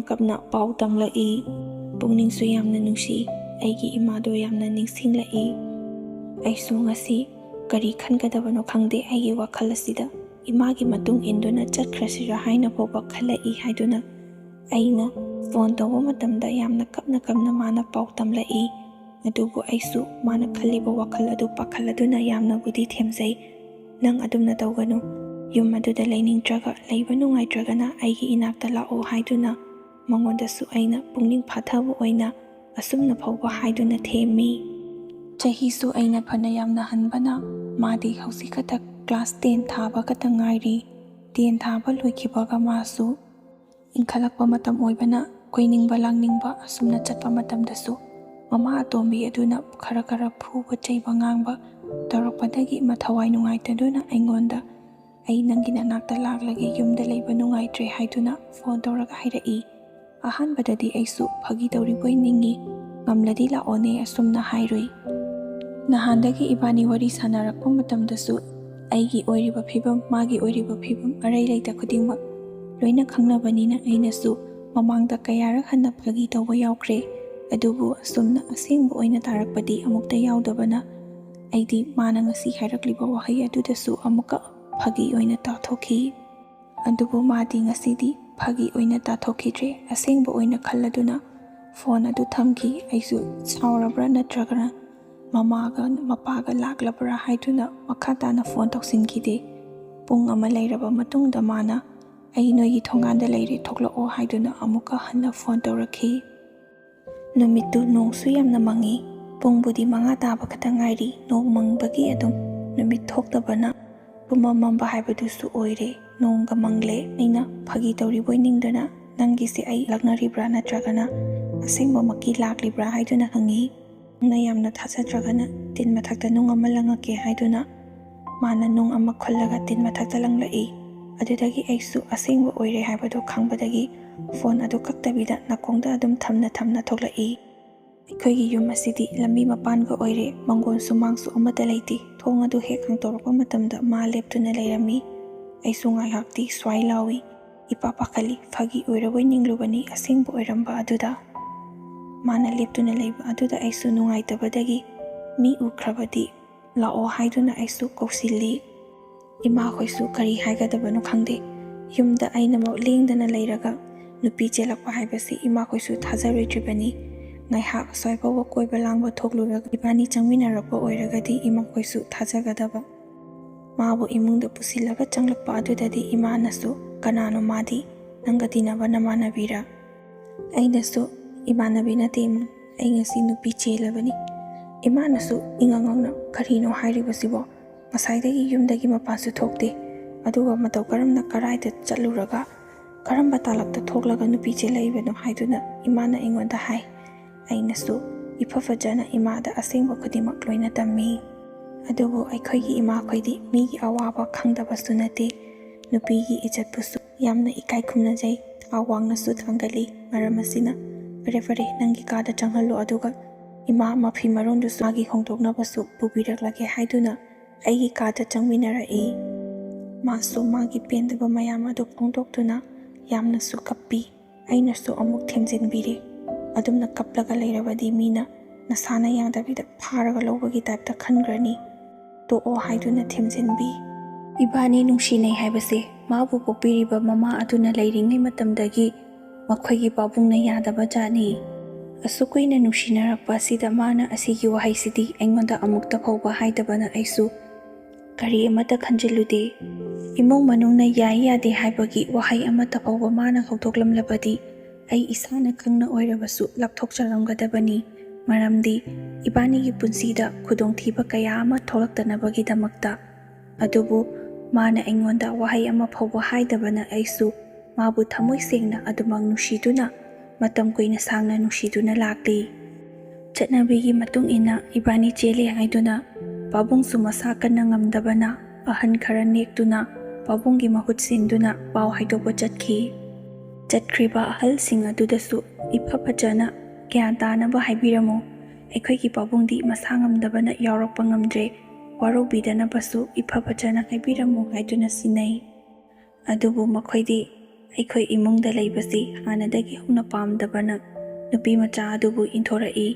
ꯀꯞꯅ ꯄꯥꯎ ꯇꯝꯂꯛꯏ꯫ ꯄꯨꯛꯅꯤꯡꯁꯨ ꯌꯥꯝꯅ ꯅꯨꯡꯁꯤ, ꯑꯩꯒꯤ ꯏꯃꯥꯗꯣ ꯌꯥꯝꯅ ꯅꯤꯡꯁꯤꯡꯂꯛꯏ꯫ ꯑꯩꯁꯨ ꯉꯁꯤ ꯀꯔꯤ ꯈꯟꯒꯗꯕꯅꯣ ꯈꯪꯗꯦ ꯑꯩꯒꯤ ꯋꯥꯈꯜ ꯑꯁꯤꯗ ꯏꯃꯥꯒꯤ ꯃꯇꯨꯡ ꯏꯟꯗꯨꯅ ꯆꯠꯈ꯭ꯔꯁꯤꯔꯥ ꯍꯥꯏꯅ ꯐꯥꯎꯕ ꯈꯜꯂꯛꯏ ꯍꯥꯏꯗꯨꯅ ꯑꯩꯅ ꯐꯣꯟ ꯇꯧꯕ ꯃꯇꯝꯗ ꯌꯥꯝꯅ ꯀꯞꯅ ꯃꯥꯅ ꯄꯥꯎ ꯇꯝꯂꯛꯏ꯫ ꯑꯗꯨꯕꯨ ꯑꯩꯁꯨ ꯃꯥꯅ ꯈꯜꯂꯤꯕ ꯋꯥꯈꯜ ꯑꯗꯨ ꯄꯥꯈꯠꯂꯗꯨꯅ ꯌꯥꯝꯅꯕꯨꯗꯤ ꯊꯦꯝꯖꯩ꯫ ꯅꯪ ꯑꯗꯨꯝꯅ ꯇꯧꯒꯅꯨ, ꯌꯨꯝ ꯑꯗꯨꯗ ꯂꯩꯅꯤꯡꯗ꯭ꯔꯒ ꯂꯩꯕ ꯅꯨꯡꯉꯥꯏꯇ꯭ꯔꯒꯅ ꯑꯩꯒꯤ ꯏꯅꯥꯛꯇ ꯂꯥꯛꯑꯣ ꯍꯥꯏꯗꯨꯅ ꯃꯉꯣꯟꯗꯁꯨ ꯑꯩꯅ ꯄꯨꯛꯅꯤꯡ ꯐꯥꯊꯕ ꯑꯣꯏꯅ ꯑꯁꯨꯝꯅ ꯐꯥꯎꯕ ꯍꯥꯏꯗꯨꯅ ꯊꯦꯝꯃꯤ꯫ ꯆꯍꯤꯁꯨ ꯑꯩꯅ ꯐꯅ ꯌꯥꯝꯅ ꯍꯟꯕꯅ ꯃꯥꯗꯤ ꯍꯧꯖꯤꯛ ꯈꯛꯇ ꯀ꯭ꯂꯥꯁ 10 ꯊꯥꯕ ꯈꯛꯇ ꯉꯥꯏꯔꯤ꯫ 10 ꯊꯥꯕ ꯂꯣꯏꯈꯤꯕꯒ ꯃꯥꯁꯨ ꯏꯟꯈꯠꯂꯛꯄ ꯃꯇꯝ ꯑꯣꯏꯕꯅ ꯀꯣꯏꯅꯤꯡꯕ ꯂꯥꯡꯅꯤꯡꯕ ꯑꯁꯨꯝꯅ ꯆꯠꯄ ꯃꯇꯝꯗꯁꯨ ꯃꯃꯥ ꯑꯇꯣꯝꯕꯤ ꯑꯗꯨꯅ ꯈꯔ ꯐꯨꯕ ꯆꯩꯕ ꯉꯥꯡꯕ ꯇꯧꯔꯛꯄꯗꯒꯤ ꯊꯋꯥꯏ ꯅꯨꯡꯉꯥꯏꯇꯗꯨꯅ ꯑꯩꯉꯣꯟꯗ ꯑꯩ ꯅꯪꯒꯤ ꯅꯅꯥꯛꯇ ꯂꯥꯛꯂꯒꯦ, ꯌꯨꯝꯗ ꯂꯩꯕ ꯅꯨꯡꯉꯥꯏꯇ꯭ꯔꯦ ꯍꯥꯏꯗꯨꯅ ꯐꯣꯟ ꯇꯧꯔꯒ ꯍꯥꯏꯔꯛꯏ꯫ ꯑꯍꯥꯟꯕꯗꯗꯤ ꯑꯩꯁꯨ ꯐꯥꯒꯤ ꯇꯧꯔꯤꯕꯣꯏ ꯅꯤꯡꯉꯤ, ꯉꯝꯂꯗꯤ ꯂꯥꯛꯑꯣꯅꯦ ꯑꯁꯨꯝꯅ ꯍꯥꯏꯔꯨꯏ꯫ ꯅꯍꯥꯟꯗꯒꯤ ꯏꯕꯥꯅꯤ ꯋꯥꯔꯤ ꯁꯥꯟꯅꯔꯛꯄ ꯃꯇꯝꯗꯁꯨ ꯑꯩꯒꯤ ꯑꯣꯏꯔꯤꯕ ꯐꯤꯕꯝ, ꯃꯥꯒꯤ ꯑꯣꯏꯔꯤꯕ ꯐꯤꯕꯝ, ꯑꯔꯩ ꯂꯩꯇ ꯈꯨꯗꯤꯡꯃꯛ ꯂꯣꯏꯅ ꯈꯪꯅꯕꯅꯤꯅ ꯑꯩꯅꯁꯨ ꯃꯃꯥꯡꯗ ꯀꯌꯥꯔꯛ ꯍꯟꯅ ꯐꯥꯒꯤ ꯇꯧꯕ ꯌꯥꯎꯈ꯭ꯔꯦ꯫ ꯑꯗꯨꯕꯨ ꯑꯁꯨꯝꯅ ꯑꯁꯦꯡꯕ ꯑꯣꯏꯅ ꯇꯥꯔꯛꯄꯗꯤ ꯑꯃꯨꯛꯇ ꯌꯥꯎꯗꯕꯅ ꯑꯩꯗꯤ ꯃꯥꯅ ꯉꯁꯤ ꯍꯥꯏꯔꯛꯂꯤꯕ ꯋꯥꯍꯩ ꯑꯗꯨꯗꯁꯨ ꯑꯃꯨꯛꯀ ꯐꯥꯒꯤ ꯑꯣꯏꯅ ꯇꯥꯊꯣꯛꯈꯤ꯫ ꯑꯗꯨꯕꯨ ꯃꯥꯗꯤ ꯉꯁꯤꯗꯤ ꯐꯥꯒꯤ ꯑꯣꯏꯅ ꯇꯥꯊꯣꯛꯈꯤꯗ꯭ꯔꯦ, ꯑꯁꯦꯡꯕ ꯑꯣꯏꯅ ꯈꯜꯂꯗꯨꯅ ꯐꯣꯟ ꯑꯗꯨ ꯊꯝꯈꯤ꯫ ꯑꯩꯁꯨ ꯁꯥꯎꯔꯕ꯭ꯔꯥ ꯅꯠꯇ꯭ꯔꯒꯅ ꯃꯃꯥꯒ ꯃꯄꯥꯒ ꯂꯥꯛꯂꯕ꯭ꯔꯥ ꯍꯥꯏꯗꯨꯅ ꯃꯈꯥ ꯇꯥꯅ ꯐꯣꯟ ꯇꯧꯁꯤꯟꯈꯤꯗꯦ꯫ ꯄꯨꯡ ꯑꯃ ꯂꯩꯔꯕ ꯃꯇꯨꯡꯗ ꯃꯥꯅ ꯑꯩ ꯅꯣꯏꯒꯤ ꯊꯣꯡꯒꯥꯟꯗ ꯂꯩꯔꯦ, ꯊꯣꯛꯂꯛꯑꯣ ꯍꯥꯏꯗꯨꯅ ꯑꯃꯨꯛꯀ ꯍꯟꯅ ꯐꯣꯟ ꯇꯧꯔꯛꯈꯤ꯫ ꯅꯨꯃꯤꯠꯇꯨ ꯅꯣꯡꯁꯨ ꯌꯥꯝꯅ ꯃꯪꯉꯤ, ꯄꯨꯡꯕꯨꯗꯤ 5 ꯇꯥꯕ ꯈꯛꯇ ꯉꯥꯏꯔꯤ꯫ ꯅꯣꯡ ꯃꯪꯕꯒꯤ ꯑꯗꯨꯝ ꯅꯨꯃꯤꯠ ꯊꯣꯛꯇꯕꯅ ꯄꯨꯝꯃꯝ ꯃꯝꯕ ꯍꯥꯏꯕꯗꯨꯁꯨ ꯑꯣꯏꯔꯦ꯫ ꯅꯣꯡꯒ ꯃꯪꯂꯦ꯫ ꯑꯩꯅ ꯐꯥꯒꯤ ꯇꯧꯔꯤꯕꯣꯏ ꯅꯤꯡꯗꯨꯅ ꯅꯪꯒꯤꯁꯦ ꯑꯩ ꯂꯛꯅꯔꯤꯕ꯭ꯔꯥ ꯅꯠꯇ꯭ꯔꯒꯅ ꯑꯁꯦꯡꯕꯃꯛꯀꯤ ꯂꯥꯛꯂꯤꯕ꯭ꯔꯥ ꯍꯥꯏꯗꯨꯅ ꯍꯪꯉꯤ꯫ ꯅꯪꯅ ꯌꯥꯝꯅ ꯊꯥꯖꯗ꯭ꯔꯒꯅ ꯇꯤꯟ ꯃꯊꯛꯇ ꯅꯨꯡ ꯑꯃ ꯂꯪꯉꯛꯀꯦ ꯍꯥꯏꯗꯨꯅ ꯃꯥꯅ ꯅꯨꯡ ꯑꯃ ꯈꯨꯜꯂꯒ ꯇꯤꯟ ꯃꯊꯛꯇ ꯂꯪꯂꯛꯏ꯫ ꯑꯗꯨꯗꯒꯤ ꯑꯩꯁꯨ ꯑꯁꯦꯡꯕ ꯑꯣꯏꯔꯦ ꯍꯥꯏꯕꯗꯨ ꯈꯪꯕꯗꯒꯤ ꯐꯣꯟ ꯑꯗꯨ ꯀꯛꯇꯕꯤꯗ ꯅꯥꯀꯣꯡꯗ ꯑꯗꯨꯝ ꯊꯝꯅ ꯊꯣꯛꯂꯛꯏ꯫ ꯑꯩꯈꯣꯏꯒꯤ ꯌꯨꯝ ꯑꯁꯤꯗꯤ ꯂꯝꯕꯤ ꯃꯄꯥꯟꯒ ꯑꯣꯏꯔꯦ, ꯃꯥꯡꯒꯣꯟ ꯁꯨꯃꯥꯡꯁꯨ ꯑꯃꯠꯇ ꯂꯩꯇꯦ꯫ ꯊꯣꯡ ꯑꯗꯨ ꯍꯦꯛ ꯍꯥꯡꯇꯣꯔꯛꯄ ꯃꯇꯝꯗ ꯃꯥ ꯂꯦꯞꯇꯨꯅ ꯂꯩꯔꯝꯃꯤ꯫ ꯑꯩꯁꯨ ꯉꯥꯏꯍꯥꯛꯇꯤ ꯁ꯭ꯋꯥꯏ ꯂꯥꯎꯏ, ꯄꯥꯈꯠꯂꯤ꯫ ꯐꯥꯒꯤ ꯑꯣꯏꯔꯕꯣꯏ ꯅꯤꯡꯂꯨꯕꯅꯤ, ꯑꯁꯦꯡꯕ ꯑꯣꯏꯔꯝꯕ ꯑꯗꯨꯗ ꯃꯥꯅ ꯂꯦꯞꯇꯨꯅ ꯂꯩꯕ ꯑꯗꯨꯗ ꯑꯩꯁꯨ ꯅꯨꯡꯉꯥꯏꯇꯕꯗꯒꯤ ꯃꯤ ꯎꯈ꯭ꯔꯕꯗꯤ ꯂꯥꯛꯑꯣ ꯍꯥꯏꯗꯨꯅ ꯑꯩꯁꯨ ꯀꯧꯁꯤꯜꯂꯤ꯫ ꯏꯃꯥꯈꯣꯏꯁꯨ ꯀꯔꯤ ꯍꯥꯏꯒꯗꯕꯅꯣ ꯈꯪꯗꯦ꯫ ꯌꯨꯝꯗ ꯑꯩꯅꯃꯛ ꯂꯦꯡꯗꯅ ꯂꯩꯔꯒ ꯅꯨꯄꯤ ꯆꯦꯜꯂꯛꯄ ꯍꯥꯏꯕꯁꯤ ꯏꯃꯥꯈꯣꯏꯁꯨ ꯊꯥꯖꯔꯣꯏꯗ꯭ꯔꯤꯕꯅꯤ꯫ ꯉꯥꯏꯍꯥꯛ ꯑꯁ꯭ꯋꯥꯏꯐꯥꯎꯕ ꯀꯣꯏꯕ ꯂꯥꯡꯕ ꯊꯣꯛꯂꯨꯔꯒ ꯏꯕꯥꯅꯤ ꯆꯪꯃꯤꯟꯅꯔꯛꯄ ꯑꯣꯏꯔꯒꯗꯤ ꯏꯃꯥꯈꯣꯏꯁꯨ ꯊꯥꯖꯒꯗꯕ꯫ ꯃꯥꯕꯨ ꯏꯃꯨꯡꯗ ꯄꯨꯁꯤꯜꯂꯒ ꯆꯪꯂꯛꯄ ꯑꯗꯨꯗꯗꯤ ꯏꯃꯥꯅꯁꯨ ꯀꯅꯥꯅꯣ ꯃꯥꯗꯤ, ꯅꯪꯒ ꯇꯤꯟꯅꯕ ꯅꯃꯥꯟꯅꯕꯤꯔꯥ? ꯑꯩꯅꯁꯨ ꯏꯃꯥꯟꯅꯕꯤ ꯅꯠꯇꯦ, ꯑꯩ ꯉꯁꯤ ꯅꯨꯄꯤ ꯆꯦꯜꯂꯕꯅꯤ꯫ ꯏꯃꯥꯅꯁꯨ ꯏꯉꯛꯉꯛꯅ ꯀꯔꯤꯅꯣ ꯍꯥꯏꯔꯤꯕꯁꯤꯕꯣ, ꯉꯁꯥꯏꯗꯒꯤ ꯌꯨꯝꯗꯒꯤ ꯃꯄꯥꯟꯁꯨ ꯊꯣꯛꯇꯦ, ꯑꯗꯨꯒ ꯃꯇꯧ ꯀꯔꯝꯅ ꯀꯔꯥꯏꯗ ꯆꯠꯂꯨꯔꯒ ꯀꯔꯝꯕ ꯇꯥꯂꯛꯇ ꯊꯣꯛꯂꯒ ꯅꯨꯄꯤ ꯆꯦꯜꯂꯛꯏꯕꯅꯣ ꯍꯥꯏꯗꯨꯅ ꯏꯃꯥꯅ ꯑꯩꯉꯣꯟꯗ ꯍꯥꯏ꯫ ꯑꯩꯅꯁꯨ ꯐꯖꯅ ꯏꯃꯥꯗ ꯑꯁꯦꯡꯕ ꯈꯨꯗꯤꯡꯃꯛ ꯂꯣꯏꯅ ꯇꯝꯃꯤ꯫ ꯑꯗꯨꯕꯨ ꯑꯩꯈꯣꯏꯒꯤ ꯏꯃꯥꯈꯣꯏꯗꯤ ꯃꯤꯒꯤ ꯑꯋꯥꯕ ꯈꯪꯗꯕꯁꯨ ꯅꯠꯇꯦ, ꯅꯨꯄꯤꯒꯤ ꯏꯖꯠꯄꯨꯁꯨ ꯌꯥꯝꯅ ꯏꯀꯥꯏ ꯈꯨꯝꯅꯖꯩ, ꯊꯥꯛ ꯋꯥꯡꯅꯁꯨ ꯊꯥꯡꯒꯠꯂꯤ꯫ ꯃꯔꯝ ꯑꯁꯤꯅ ꯐꯔꯦ ꯅꯪꯒꯤ ꯀꯥꯗ ꯆꯪꯍꯜꯂꯣ, ꯑꯗꯨꯒ ꯏꯃꯥ ꯃꯐꯤ ꯃꯔꯣꯟꯗꯨꯁꯨ ꯃꯥꯒꯤ ꯍꯣꯡꯗꯣꯛꯅꯕꯁꯨ ꯄꯨꯕꯤꯔꯛꯂꯒꯦ ꯍꯥꯏꯗꯨꯅ ꯑꯩꯒꯤ ꯀꯥꯗ ꯆꯪꯃꯤꯟꯅꯔꯛꯏ꯫ ꯃꯥꯁꯨ ꯃꯥꯒꯤ ꯄꯦꯟꯗꯕ ꯃꯌꯥꯝ ꯑꯗꯨ ꯐꯣꯡꯗꯣꯛꯇꯨꯅ ꯌꯥꯝꯅꯁꯨ ꯀꯞꯄꯤ꯫ ꯑꯩꯅꯁꯨ ꯑꯃꯨꯛ ꯊꯦꯝꯖꯤꯟꯕꯤꯔꯦ꯫ ꯑꯗꯨꯝꯅ ꯀꯞꯂꯒ ꯂꯩꯔꯕꯗꯤ ꯃꯤꯅ ꯅꯁꯥꯅ ꯌꯥꯗꯕꯤꯗ ꯐꯥꯔꯒ ꯂꯧꯕꯒꯤ ꯇꯥꯏꯞꯇ ꯈꯟꯈ꯭ꯔꯅꯤ, ꯇꯣꯛꯑꯣ ꯍꯥꯏꯗꯨꯅ ꯊꯦꯝꯖꯤꯟꯕꯤ꯫ ꯏꯕꯥꯅꯤ ꯅꯨꯡꯁꯤꯅꯩ ꯍꯥꯏꯕꯁꯦ ꯃꯥꯕꯨ ꯄꯣꯛꯄꯤꯔꯤꯕ ꯃꯃꯥ ꯑꯗꯨꯅ ꯂꯩꯔꯤꯉꯩ ꯃꯇꯝꯗꯒꯤ ꯃꯈꯣꯏꯒꯤ ꯄꯥꯕꯨꯡꯅ ꯌꯥꯗꯕ ꯖꯥꯠꯅꯤ꯫ ꯑꯁꯨꯛ ꯀꯨꯏꯅ ꯅꯨꯡꯁꯤꯅꯔꯛꯄ ꯑꯁꯤꯗ ꯃꯥꯅ ꯑꯁꯤꯒꯤ ꯋꯥꯍꯩꯁꯤꯗꯤ ꯑꯩꯉꯣꯟꯗ ꯑꯃꯨꯛꯇ ꯐꯥꯎꯕ ꯍꯥꯏꯗꯕꯅ ꯑꯩꯁꯨ ꯀꯔꯤ ꯑꯃꯠꯇ ꯈꯟꯖꯤꯜꯂꯨꯗꯦ꯫ ꯏꯃꯨꯡ ꯃꯅꯨꯡꯅ ꯌꯥꯏ ꯌꯥꯗꯦ ꯍꯥꯏꯕꯒꯤ ꯋꯥꯍꯩ ꯑꯃꯠꯇ ꯐꯥꯎꯕ ꯃꯥꯅ ꯍꯧꯗꯣꯛꯂꯝꯂꯕꯗꯤ ꯑꯩ ꯏꯁꯥꯅ ꯈꯪꯅ ꯑꯣꯏꯔꯕꯁꯨ ꯂꯥꯞꯊꯣꯛꯆꯔꯝꯒꯗꯕꯅꯤ꯫ ꯃꯔꯝꯗꯤ ꯏꯕꯥꯅꯤꯒꯤ ꯄꯨꯟꯁꯤꯗ ꯈꯨꯗꯣꯡꯊꯤꯕ ꯀꯌꯥ ꯑꯃ ꯊꯣꯛꯂꯛꯇꯅꯕꯒꯤꯗꯃꯛꯇ꯫ ꯑꯗꯨꯕꯨ ꯃꯥꯅ ꯑꯩꯉꯣꯟꯗ ꯋꯥꯍꯩ ꯑꯃ ꯐꯥꯎꯕ ꯍꯥꯏꯗꯕꯅ ꯑꯩꯁꯨ ꯃꯥꯕꯨ ꯊꯃꯣꯏ ꯁꯦꯡꯅ ꯑꯗꯨꯃꯛ ꯅꯨꯡꯁꯤꯗꯨꯅ ꯃꯇꯝ ꯀꯨꯏꯅ ꯁꯥꯡꯅ ꯅꯨꯡꯁꯤꯗꯨꯅ ꯂꯥꯛꯂꯤ꯫ ꯆꯠꯅꯕꯤꯒꯤ ꯃꯇꯨꯡ ꯏꯟꯅ ꯏꯕꯥꯅꯤ ꯆꯦꯜꯂꯦ ꯍꯥꯏꯗꯨꯅ ꯄꯥꯕꯨꯡꯁꯨ ꯃꯁꯥ ꯀꯟꯅ ꯉꯝꯗꯕꯅ ꯑꯍꯟ ꯈꯔ ꯅꯦꯛꯇꯨꯅ ꯄꯥꯕꯨꯡꯒꯤ ꯃꯍꯨꯠ ꯁꯤꯟꯗꯨꯅ ꯄꯥꯎ ꯍꯥꯏꯗꯣꯛꯄ ꯆꯠꯈꯤ꯫ ꯆꯠꯈ꯭ꯔꯤꯕ ꯑꯍꯜꯁꯤꯡ ꯑꯗꯨꯗꯁꯨ ꯏꯐ ꯐꯖꯅ ꯒ꯭ꯌꯥꯟ ꯇꯥꯅꯕ ꯍꯥꯏꯕꯤꯔꯝꯃꯨ, ꯑꯩꯈꯣꯏꯒꯤ ꯄꯥꯕꯨꯡꯗꯤ ꯃꯁꯥ ꯉꯝꯗꯕꯅ ꯌꯥꯎꯔꯛꯄ ꯉꯝꯗ꯭ꯔꯦ, ꯋꯥꯔꯧꯕꯤꯗꯅꯕꯁꯨ ꯏꯐ ꯐꯖꯅ ꯍꯥꯏꯕꯤꯔꯝꯃꯨ ꯍꯥꯏꯗꯨꯅ ꯁꯤꯟꯅꯩ꯫ ꯑꯗꯨꯕꯨ ꯃꯈꯣꯏꯗꯤ ꯑꯩꯈꯣꯏ ꯏꯃꯨꯡꯗ ꯂꯩꯕꯁꯤ ꯍꯥꯟꯅꯗꯒꯤ ꯍꯧꯅ ꯄꯥꯝꯗꯕꯅ ꯅꯨꯄꯤ ꯃꯆꯥ ꯑꯗꯨꯕꯨ ꯏꯟꯊꯣꯔꯛꯏ,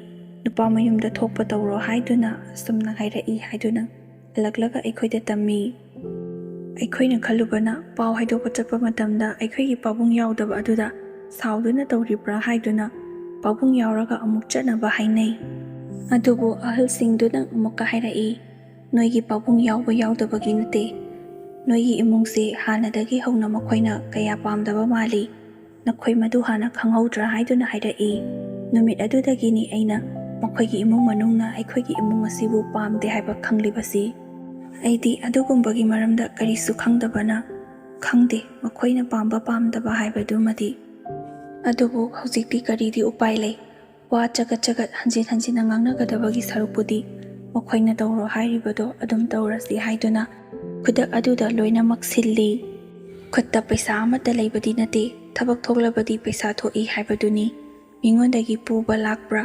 ꯅꯨꯄꯥ ꯃꯌꯨꯝꯗ ꯊꯣꯛꯄ ꯇꯧꯔꯣ ꯍꯥꯏꯗꯨꯅ ꯑꯁꯨꯝꯅ ꯍꯥꯏꯔꯛꯏ ꯍꯥꯏꯗꯨꯅ ꯍꯜꯂꯛꯂꯒ ꯑꯩꯈꯣꯏꯗ ꯇꯝꯃꯤ꯫ ꯑꯩꯈꯣꯏꯅ ꯈꯜꯂꯨꯕꯅ ꯄꯥꯎ ꯍꯥꯏꯗꯣꯛꯄ ꯆꯠꯄ ꯃꯇꯝꯗ ꯑꯩꯈꯣꯏꯒꯤ ꯄꯥꯕꯨꯡ ꯌꯥꯎꯗꯕ ꯑꯗꯨꯗ ꯁꯥꯎꯗꯨꯅ ꯇꯧꯔꯤꯕ꯭ꯔꯥ ꯍꯥꯏꯗꯨꯅ ꯄꯥꯕꯨꯡ ꯌꯥꯎꯔꯒ ꯑꯃꯨꯛ ꯆꯠꯅꯕ ꯍꯥꯏꯅꯩ꯫ ꯑꯗꯨꯕꯨ ꯑꯍꯜꯁꯤꯡꯗꯨꯅ ꯑꯃꯨꯛꯀ ꯍꯥꯏꯔꯛꯏ, ꯅꯣꯏꯒꯤ ꯄꯥꯕꯨꯡ ꯌꯥꯎꯕ ꯌꯥꯎꯗꯕꯒꯤ ꯅꯠꯇꯦ, ꯅꯣꯏꯒꯤ ꯏꯃꯨꯡꯁꯦ ꯍꯥꯟꯅꯗꯒꯤ ꯍꯧꯅ ꯃꯈꯣꯏꯅ ꯀꯌా ꯄꯥꯝꯗꯕ ꯃꯥꯜꯂꯤ, ꯅꯈꯣꯏ ꯃꯗꯨ ꯍꯥꯟꯅ ꯈꯪꯍꯧꯗ꯭ꯔꯥ ꯍꯥꯏꯗꯨꯅ ꯍꯥꯏꯔꯛꯏ꯫ ꯅꯨꯃꯤꯠ ꯑꯗꯨꯗꯒꯤꯅꯤ ꯑꯩꯅ ꯃꯈꯣꯏꯒꯤ ꯏꯃꯨꯡ ꯃꯅꯨꯡꯅ ꯑꯩꯈꯣꯏꯒꯤ ꯏꯃꯨꯡ ꯑꯁꯤꯕꯨ ꯄꯥꯝꯗꯦ ꯍꯥꯏꯕ ꯈꯪꯂꯤꯕꯁꯤ꯫ ꯑꯩꯗꯤ ꯑꯗꯨꯒꯨꯝꯕꯒꯤ ꯃꯔꯝꯗ ꯀꯔꯤꯁꯨ ꯈꯪꯗꯕꯅ ꯈꯪꯗꯦ ꯃꯈꯣꯏꯅ ꯄꯥꯝꯕ ꯄꯥꯝꯗꯕ ꯍꯥꯏꯕꯗꯨꯃꯗꯤ꯫ ꯑꯗꯨꯕꯨ ꯍꯧꯖꯤꯛꯇꯤ ꯀꯔꯤꯗꯤ ꯎꯄꯥꯏ ꯂꯩ, ꯋꯥ ꯆꯒꯠ ꯆꯒꯠ ꯍꯟꯖꯤꯟ ꯍꯟꯖꯤꯟꯅ ꯉꯥꯡꯅꯒꯗꯕꯒꯤ ꯁꯔꯨꯛꯄꯨꯗꯤ ꯃꯈꯣꯏꯅ ꯇꯧꯔꯣ ꯍꯥꯏꯔꯤꯕꯗꯣ ꯑꯗꯨꯝ ꯇꯧꯔꯁꯤ ꯍꯥꯏꯗꯨꯅ ꯈꯨꯗꯛ ꯑꯗꯨꯗ ꯂꯣꯏꯅꯃꯛ ꯁꯤꯜꯂꯤ꯫ ꯈꯨꯠꯇ ꯄꯩꯁꯥ ꯑꯃꯠꯇ ꯂꯩꯕꯗꯤ ꯅꯠꯇꯦ, ꯊꯕꯛ ꯊꯣꯛꯂꯕꯗꯤ ꯄꯩꯁꯥ ꯊꯣꯛꯏ ꯍꯥꯏꯕꯗꯨꯅꯤ꯫ ꯃꯤꯉꯣꯟꯗꯒꯤ ꯄꯨꯕ ꯂꯥꯛꯄ꯭ꯔꯥ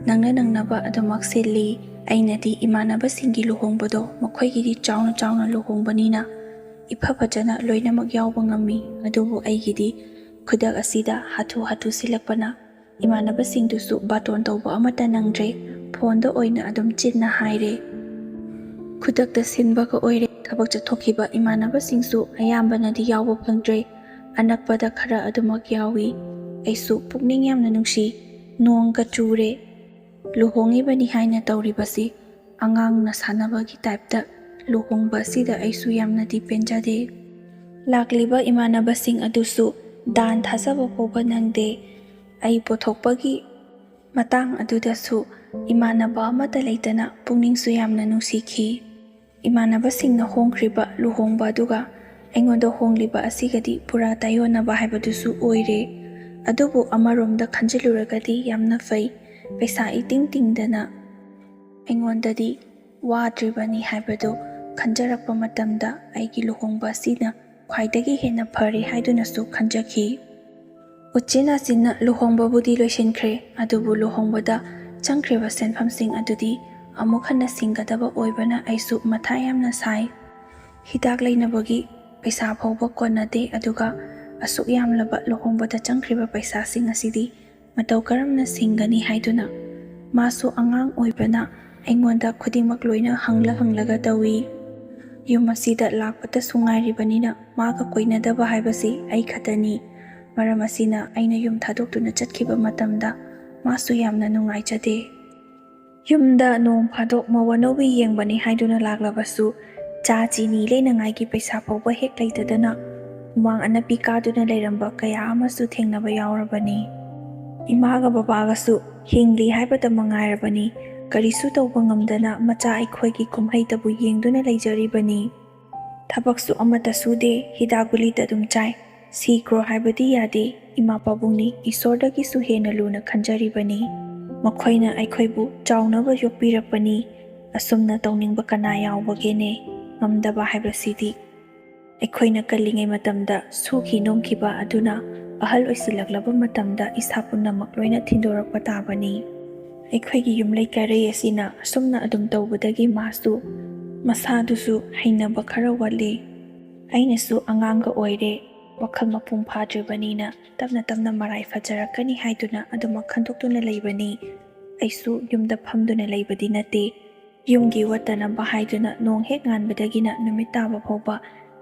ꯅꯪꯅ ꯅꯪꯅꯕ ꯑꯗꯨꯃꯛ ꯁꯤꯜꯂꯤ꯫ ꯑꯩꯅꯗꯤ ꯏꯃꯥꯟꯅꯕꯁꯤꯡꯒꯤ ꯂꯨꯍꯣꯡꯕꯗꯣ ꯃꯈꯣꯏꯒꯤꯗꯤ ꯆꯥꯎꯅ ꯆꯥꯎꯅ ꯂꯨꯍꯣꯡꯕꯅꯤꯅ ꯏꯐ ꯐꯖꯅ ꯂꯣꯏꯅꯃꯛ ꯌꯥꯎꯕ ꯉꯝꯃꯤ, ꯑꯗꯨꯕꯨ ꯑꯩꯒꯤꯗꯤ ꯈꯨꯗꯛ ꯑꯁꯤꯗ ꯍꯥꯊꯨ ꯍꯥꯊꯨ ꯁꯤꯜꯂꯛꯄꯅ ꯏꯃꯥꯟꯅꯕꯁꯤꯡꯗꯨꯁꯨ ꯕꯥꯇꯣꯟ ꯇꯧꯕ ꯑꯃꯠꯇ ꯅꯪꯗ꯭ꯔꯦ, ꯐꯣꯟꯗ ꯑꯣꯏꯅ ꯑꯗꯨꯝ ꯆꯤꯟꯅ ꯍꯥꯏꯔꯦ꯫ ꯈꯨꯗꯛꯇ ꯁꯤꯟꯕꯒ ꯑꯣꯏꯔꯦ, ꯊꯕꯛ ꯆꯠꯊꯣꯛꯈꯤꯕ ꯏꯃꯥꯟꯅꯕꯁꯤꯡꯁꯨ ꯑꯌꯥꯝꯕꯅꯗꯤ ꯌꯥꯎꯕ ꯐꯪꯗ꯭ꯔꯦ, ꯑꯅꯛꯄꯗ ꯈꯔ ꯑꯗꯨꯃꯛ ꯌꯥꯎꯏ꯫ ꯑꯩꯁꯨ ꯄꯨꯛꯅꯤꯡ ꯌꯥꯝꯅ ꯅꯨꯡꯁꯤ, ꯅꯣꯡꯒ ꯆꯨꯔꯦ, ꯂꯨꯍꯣꯡꯉꯤꯕꯅꯤ ꯍꯥꯏꯅ ꯇꯧꯔꯤꯕꯁꯤ ꯑꯉꯥꯡꯅ ꯁꯥꯟꯅꯕꯒꯤ ꯇꯥꯏꯞꯇ ꯂꯨꯍꯣꯡꯕ ꯑꯁꯤꯗ ꯑꯩꯁꯨ ꯌꯥꯝꯅꯗꯤ ꯄꯦꯟꯖꯗꯦ꯫ ꯂꯥꯛꯂꯤꯕ ꯏꯃꯥꯟꯅꯕꯁꯤꯡ ꯑꯗꯨꯁꯨ ꯗꯥꯟ ꯊꯥꯖꯕ ꯐꯥꯎꯕ ꯅꯪꯗꯦ꯫ ꯑꯩ ꯄꯣꯊꯣꯛꯄꯒꯤ ꯃꯇꯥꯡ ꯑꯗꯨꯗꯁꯨ ꯏꯃꯥꯟꯅꯕ ꯑꯃꯠꯇ ꯂꯩꯇꯅ ꯄꯨꯛꯅꯤꯡꯁꯨ ꯌꯥꯝꯅ ꯅꯨꯡꯁꯤꯈꯤ꯫ ꯏꯃꯥꯟꯅꯕꯁꯤꯡꯅ ꯍꯣꯡꯈ꯭ꯔꯤꯕ ꯂꯨꯍꯣꯡꯕ ꯑꯗꯨꯒ ꯑꯩꯉꯣꯟꯗ ꯍꯣꯡꯂꯤꯕ ꯑꯁꯤꯒꯗꯤ ꯄꯨꯔꯥ ꯇꯥꯏꯌꯣꯟꯅꯕ ꯍꯥꯏꯕꯗꯨꯁꯨ ꯑꯣꯏꯔꯦ꯫ ꯑꯗꯨꯕꯨ ꯑꯃꯔꯣꯝꯗ ꯈꯟꯖꯤꯜꯂꯨꯔꯒꯗꯤ ꯌꯥꯝꯅ ꯐꯩ, ꯄꯩꯁꯥ ꯏꯇꯤꯡ ꯇꯤꯡꯗꯅ ꯑꯩꯉꯣꯟꯗꯗꯤ ꯋꯥꯗ꯭ꯔꯤꯕꯅꯤ ꯍꯥꯏꯕꯗꯨ ꯈꯟꯖꯔꯛꯄ ꯃꯇꯝꯗ ꯑꯩꯒꯤ ꯂꯨꯍꯣꯡꯕ ꯑꯁꯤꯅ ꯈ꯭ꯋꯥꯏꯗꯒꯤ ꯍꯦꯟꯅ ꯐꯔꯦ ꯍꯥꯏꯗꯨꯅꯁꯨ ꯈꯟꯖꯈꯤ꯫ ꯎꯆꯤꯟ ꯅꯥꯆꯤꯟꯅ ꯂꯨꯍꯣꯡꯕꯕꯨꯗꯤ ꯂꯣꯏꯁꯤꯟꯈ꯭ꯔꯦ, ꯑꯗꯨꯕꯨ ꯂꯨꯍꯣꯡꯕꯗ ꯆꯪꯈ꯭ꯔꯤꯕ ꯁꯦꯟꯐꯝꯁꯤꯡ ꯑꯗꯨꯗꯤ ꯑꯃꯨꯛ ꯍꯟꯅ ꯁꯤꯡꯒꯗꯕ ꯑꯣꯏꯕꯅ ꯑꯩꯁꯨ ꯃꯊꯥ ꯌꯥꯝꯅ ꯁꯥꯏ꯫ ꯍꯤꯗꯥꯛ ꯂꯩꯅꯕꯒꯤ ꯄꯩꯁా ꯐꯥꯎꯕ ꯀꯣꯟꯅꯗꯦ, ꯑꯗꯨꯒ ꯑꯁꯨꯛ ꯌꯥꯝꯂꯕ ꯂꯨꯍꯣꯡꯕꯗ ꯆꯪꯈ꯭ꯔꯤꯕ ꯄꯩꯁꯥꯁꯤꯡ ꯑꯁꯤꯗꯤ ꯃꯇꯧ ꯀꯔꯝꯅ ꯁꯤꯡꯒꯅꯤ ꯍꯥꯏꯗꯨꯅ ꯃꯥꯁꯨ ꯑꯉꯥꯡ ꯑꯣꯏꯕꯅ ꯑꯩꯉꯣꯟꯗ ꯈꯨꯗꯤꯡꯃꯛ ꯂꯣꯏꯅ ꯍꯪꯂꯒ ꯇꯧꯏ꯫ ꯌꯨꯝ ꯑꯁꯤꯗ ꯂꯥꯛꯄꯇꯁꯨ ꯉꯥꯏꯔꯤꯕꯅꯤꯅ ꯃꯥꯒ ꯀꯣꯏꯅꯗꯕ ꯍꯥꯏꯕꯁꯤ ꯑꯩ ꯈꯛꯇꯅꯤ꯫ ꯃꯔꯝ ꯑꯁꯤꯅ ꯑꯩꯅ ꯌꯨꯝ ꯊꯥꯗꯣꯛꯇꯨꯅ ꯆꯠꯈꯤꯕ ꯃꯇꯝꯗ ꯃꯥꯁꯨ ꯌꯥꯝꯅ ꯅꯨꯡꯉꯥꯏꯖꯗꯦ꯫ ꯌꯨꯝꯗ ꯅꯣꯡ ꯐꯥꯗꯣꯛ ꯃꯧ ꯌꯦꯡꯕꯅꯤ ꯍꯥꯏꯗꯨꯅ ꯂꯥꯛꯂꯕꯁꯨ ꯆꯥ ꯆꯤꯅꯤ ꯂꯩꯅꯉꯥꯏꯒꯤ ꯄꯩꯁꯥ ꯐꯥꯎꯕ ꯍꯦꯛ ꯂꯩꯇꯗꯅ ꯍꯨꯃꯥꯡ ꯑꯅꯞꯄꯤ ꯀꯥꯗꯨꯅ ꯂꯩꯔꯝꯕ ꯀꯌꯥ ꯑꯃꯁꯨ ꯊꯦꯡꯅꯕ ꯌꯥꯎꯔꯕꯅꯤ꯫ ꯏꯃꯥꯒ ꯕꯕꯥꯒꯁꯨ ꯍꯤꯡꯂꯤ ꯍꯥꯏꯕꯇ ꯃꯉꯥꯏꯔꯕꯅꯤ, ꯀꯔꯤꯁꯨ ꯇꯧꯕ ꯉꯝꯗꯅ ꯃꯆꯥ ꯑꯩꯈꯣꯏꯒꯤ ꯀꯨꯝꯍꯩꯇꯕꯨ ꯌꯦꯡꯗꯨꯅ ꯂꯩꯖꯔꯤꯕꯅꯤ꯫ ꯊꯕꯛꯁꯨ ꯑꯃꯠꯇ ꯁꯨꯗꯦ, ꯍꯤꯗꯥꯛ ꯒꯨꯂꯤꯇ ꯑꯗꯨꯝ ꯆꯥꯏ, ꯁꯤꯈ꯭ꯔꯣ ꯍꯥꯏꯕꯗꯤ ꯌꯥꯗꯦ, ꯏꯃꯥ ꯄꯥꯕꯨꯡꯅꯤ, ꯏꯁꯣꯔꯗꯒꯤꯁꯨ ꯍꯦꯟꯅ ꯂꯨꯅ ꯈꯟꯖꯔꯤꯕꯅꯤ꯫ ꯃꯈꯣꯏꯅ ꯑꯩꯈꯣꯏꯕꯨ ꯆꯥꯎꯅꯕ ꯌꯣꯛꯄꯤꯔꯛꯄꯅꯤ, ꯑꯁꯨꯝꯅ ꯇꯧꯅꯤꯡꯕ ꯀꯅꯥ ꯌꯥꯎꯕꯒꯦꯅꯦ? ꯉꯝꯗꯕ ꯍꯥꯏꯕꯁꯤꯗꯤ ꯑꯩꯈꯣꯏꯅ ꯀꯜꯂꯤꯉꯩ ꯃꯇꯝꯗ ꯁꯨꯈꯤ ꯅꯣꯝꯈꯤꯕ ꯑꯗꯨꯅ ꯑꯍꯜ ꯑꯣꯏꯁꯤꯜꯂꯛꯂꯕ ꯃꯇꯝꯗ ꯏꯁꯥ ꯄꯨꯝꯅꯃꯛ ꯂꯣꯏꯅ ꯊꯤꯟꯗꯣꯔꯛꯄ ꯇꯥꯕꯅꯤ꯫ ꯑꯩꯈꯣꯏꯒꯤ ꯌꯨꯝꯂꯩ ꯀꯩꯔꯩ ꯑꯁꯤꯅ ꯑꯁꯨꯝꯅ ꯑꯗꯨꯝ ꯇꯧꯕꯗꯒꯤ ꯃꯥꯁꯨ ꯃꯁꯥꯗꯨꯁꯨ ꯍꯩꯅꯕ ꯈꯔ ꯋꯥꯠꯂꯤ꯫ ꯑꯩꯅꯁꯨ ꯑꯉꯥꯡꯒ ꯑꯣꯏꯔꯦ, ꯋꯥꯈꯜ ꯃꯄꯨꯡ ꯐꯥꯗ꯭ꯔꯤꯕꯅꯤꯅ ꯇꯞꯅ ꯇꯞꯅ ꯃꯔꯥꯏ ꯐꯖꯔꯛꯀꯅꯤ ꯍꯥꯏꯗꯨꯅ ꯑꯗꯨꯃꯛ ꯈꯟꯗꯣꯛꯇꯨꯅ ꯂꯩꯕꯅꯤ꯫ ꯑꯩꯁꯨ ꯌꯨꯝꯗ ꯐꯝꯗꯨꯅ ꯂꯩꯕꯗꯤ ꯅꯠꯇꯦ, ꯌꯨꯝꯒꯤ ꯋꯠꯇꯅꯕ ꯍꯥꯏꯗꯨꯅ ꯅꯣꯡ ꯍꯦꯛ ꯉꯥꯟꯕꯗꯒꯤꯅ ꯅꯨꯃꯤꯠ ꯇꯥꯕ ꯐꯥꯎꯕ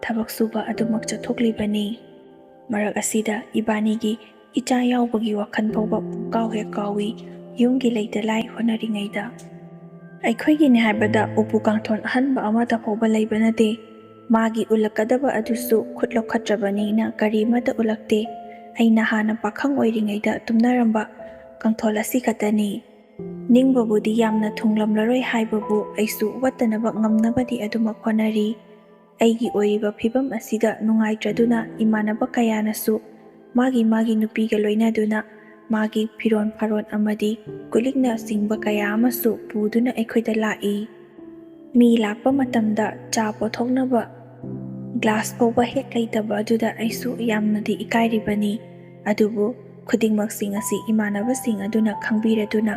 ꯊꯕꯛ ꯁꯨꯕ ꯑꯗꯨꯃꯛ ꯆꯠꯊꯣꯛꯂꯤꯕꯅꯤ꯫ ꯃꯔꯛ ꯑꯁꯤꯗ ꯏꯕꯥꯅꯤꯒꯤ ꯏꯆꯥ ꯌꯥꯎꯕꯒꯤ ꯋꯥꯈꯜ ꯐꯥꯎꯕ ꯄꯨꯡꯀꯥꯎ ꯍꯦꯛ ꯀꯥꯎꯏ, ꯌꯨꯝꯒꯤ ꯂꯩꯇ ꯂꯥꯏ ꯍꯣꯠꯅꯔꯤꯉꯩꯗ꯫ ꯑꯩꯈꯣꯏꯒꯤꯅꯦ ꯍꯥꯏꯕꯗ ꯎꯄꯨ ꯀꯥꯡꯊꯣꯟ ꯑꯍꯟꯕ ꯑꯃꯠꯇ ꯐꯥꯎꯕ ꯂꯩꯕ ꯅꯠꯇꯦ, ꯃꯥꯒꯤ ꯎꯠꯂꯛꯀꯗꯕ ꯑꯗꯨꯁꯨ ꯈꯨꯠ ꯂꯧꯈꯠꯇ꯭ꯔꯕꯅꯤꯅ ꯀꯔꯤꯃꯠꯇ ꯎꯠꯂꯛꯇꯦ꯫ ꯑꯩꯅ ꯍꯥꯟꯅ ꯄꯥꯈꯪ ꯑꯣꯏꯔꯤꯉꯩꯗ ꯇꯨꯝꯅꯔꯝꯕ ꯀꯥꯡꯊꯣꯜ ꯑꯁꯤ ꯈꯛꯇꯅꯤ꯫ ꯅꯤꯡꯕꯕꯨꯗꯤ ꯌꯥꯝꯅ ꯊꯨꯡꯂꯝꯂꯔꯣꯏ ꯍꯥꯏꯕꯕꯨ ꯑꯩꯁꯨ ꯋꯠꯇꯅꯕ ꯉꯝꯅꯕꯗꯤ ꯑꯗꯨꯃꯛ ꯍꯣꯠꯅꯔꯤ꯫ ꯑꯩꯒꯤ ꯑꯣꯏꯔꯤꯕ ꯐꯤꯕꯝ ꯑꯁꯤꯗ ꯅꯨꯡꯉꯥꯏꯇ꯭ꯔꯗꯨꯅ ꯏꯃꯥꯟꯅꯕ ꯀꯌꯥꯅꯁꯨ ꯃꯥꯒꯤ ꯅꯨꯄꯤꯒ ꯂꯣꯏꯅꯗꯨꯅ ꯃꯥꯒꯤ ꯐꯤꯔꯣꯟ ꯐꯥꯔꯣꯟ ꯑꯃꯗꯤ ꯀꯨꯂꯤꯛꯅ ꯆꯤꯡꯕ ꯀꯌꯥ ꯑꯃꯁꯨ ꯄꯨꯗꯨꯅ ꯑꯩꯈꯣꯏꯗ ꯂꯥꯛꯏ꯫ ꯃꯤ ꯂꯥꯛꯄ ꯃꯇꯝꯗ ꯆꯥ ꯄꯣꯊꯣꯛꯅꯕ ꯒ꯭ꯂꯥꯁ ꯐꯥꯎꯕ ꯍꯦꯛ ꯂꯩꯇꯕ ꯑꯗꯨꯗ ꯑꯩꯁꯨ ꯌꯥꯝꯅꯗꯤ ꯏꯀꯥꯏꯔꯤꯕꯅꯤ꯫ ꯑꯗꯨꯕꯨ ꯈꯨꯗꯤꯡꯃꯛꯁꯤꯡ ꯑꯁꯤ ꯏꯃꯥꯟꯅꯕꯁꯤꯡ ꯑꯗꯨꯅ ꯈꯪꯕꯤꯔꯗꯨꯅ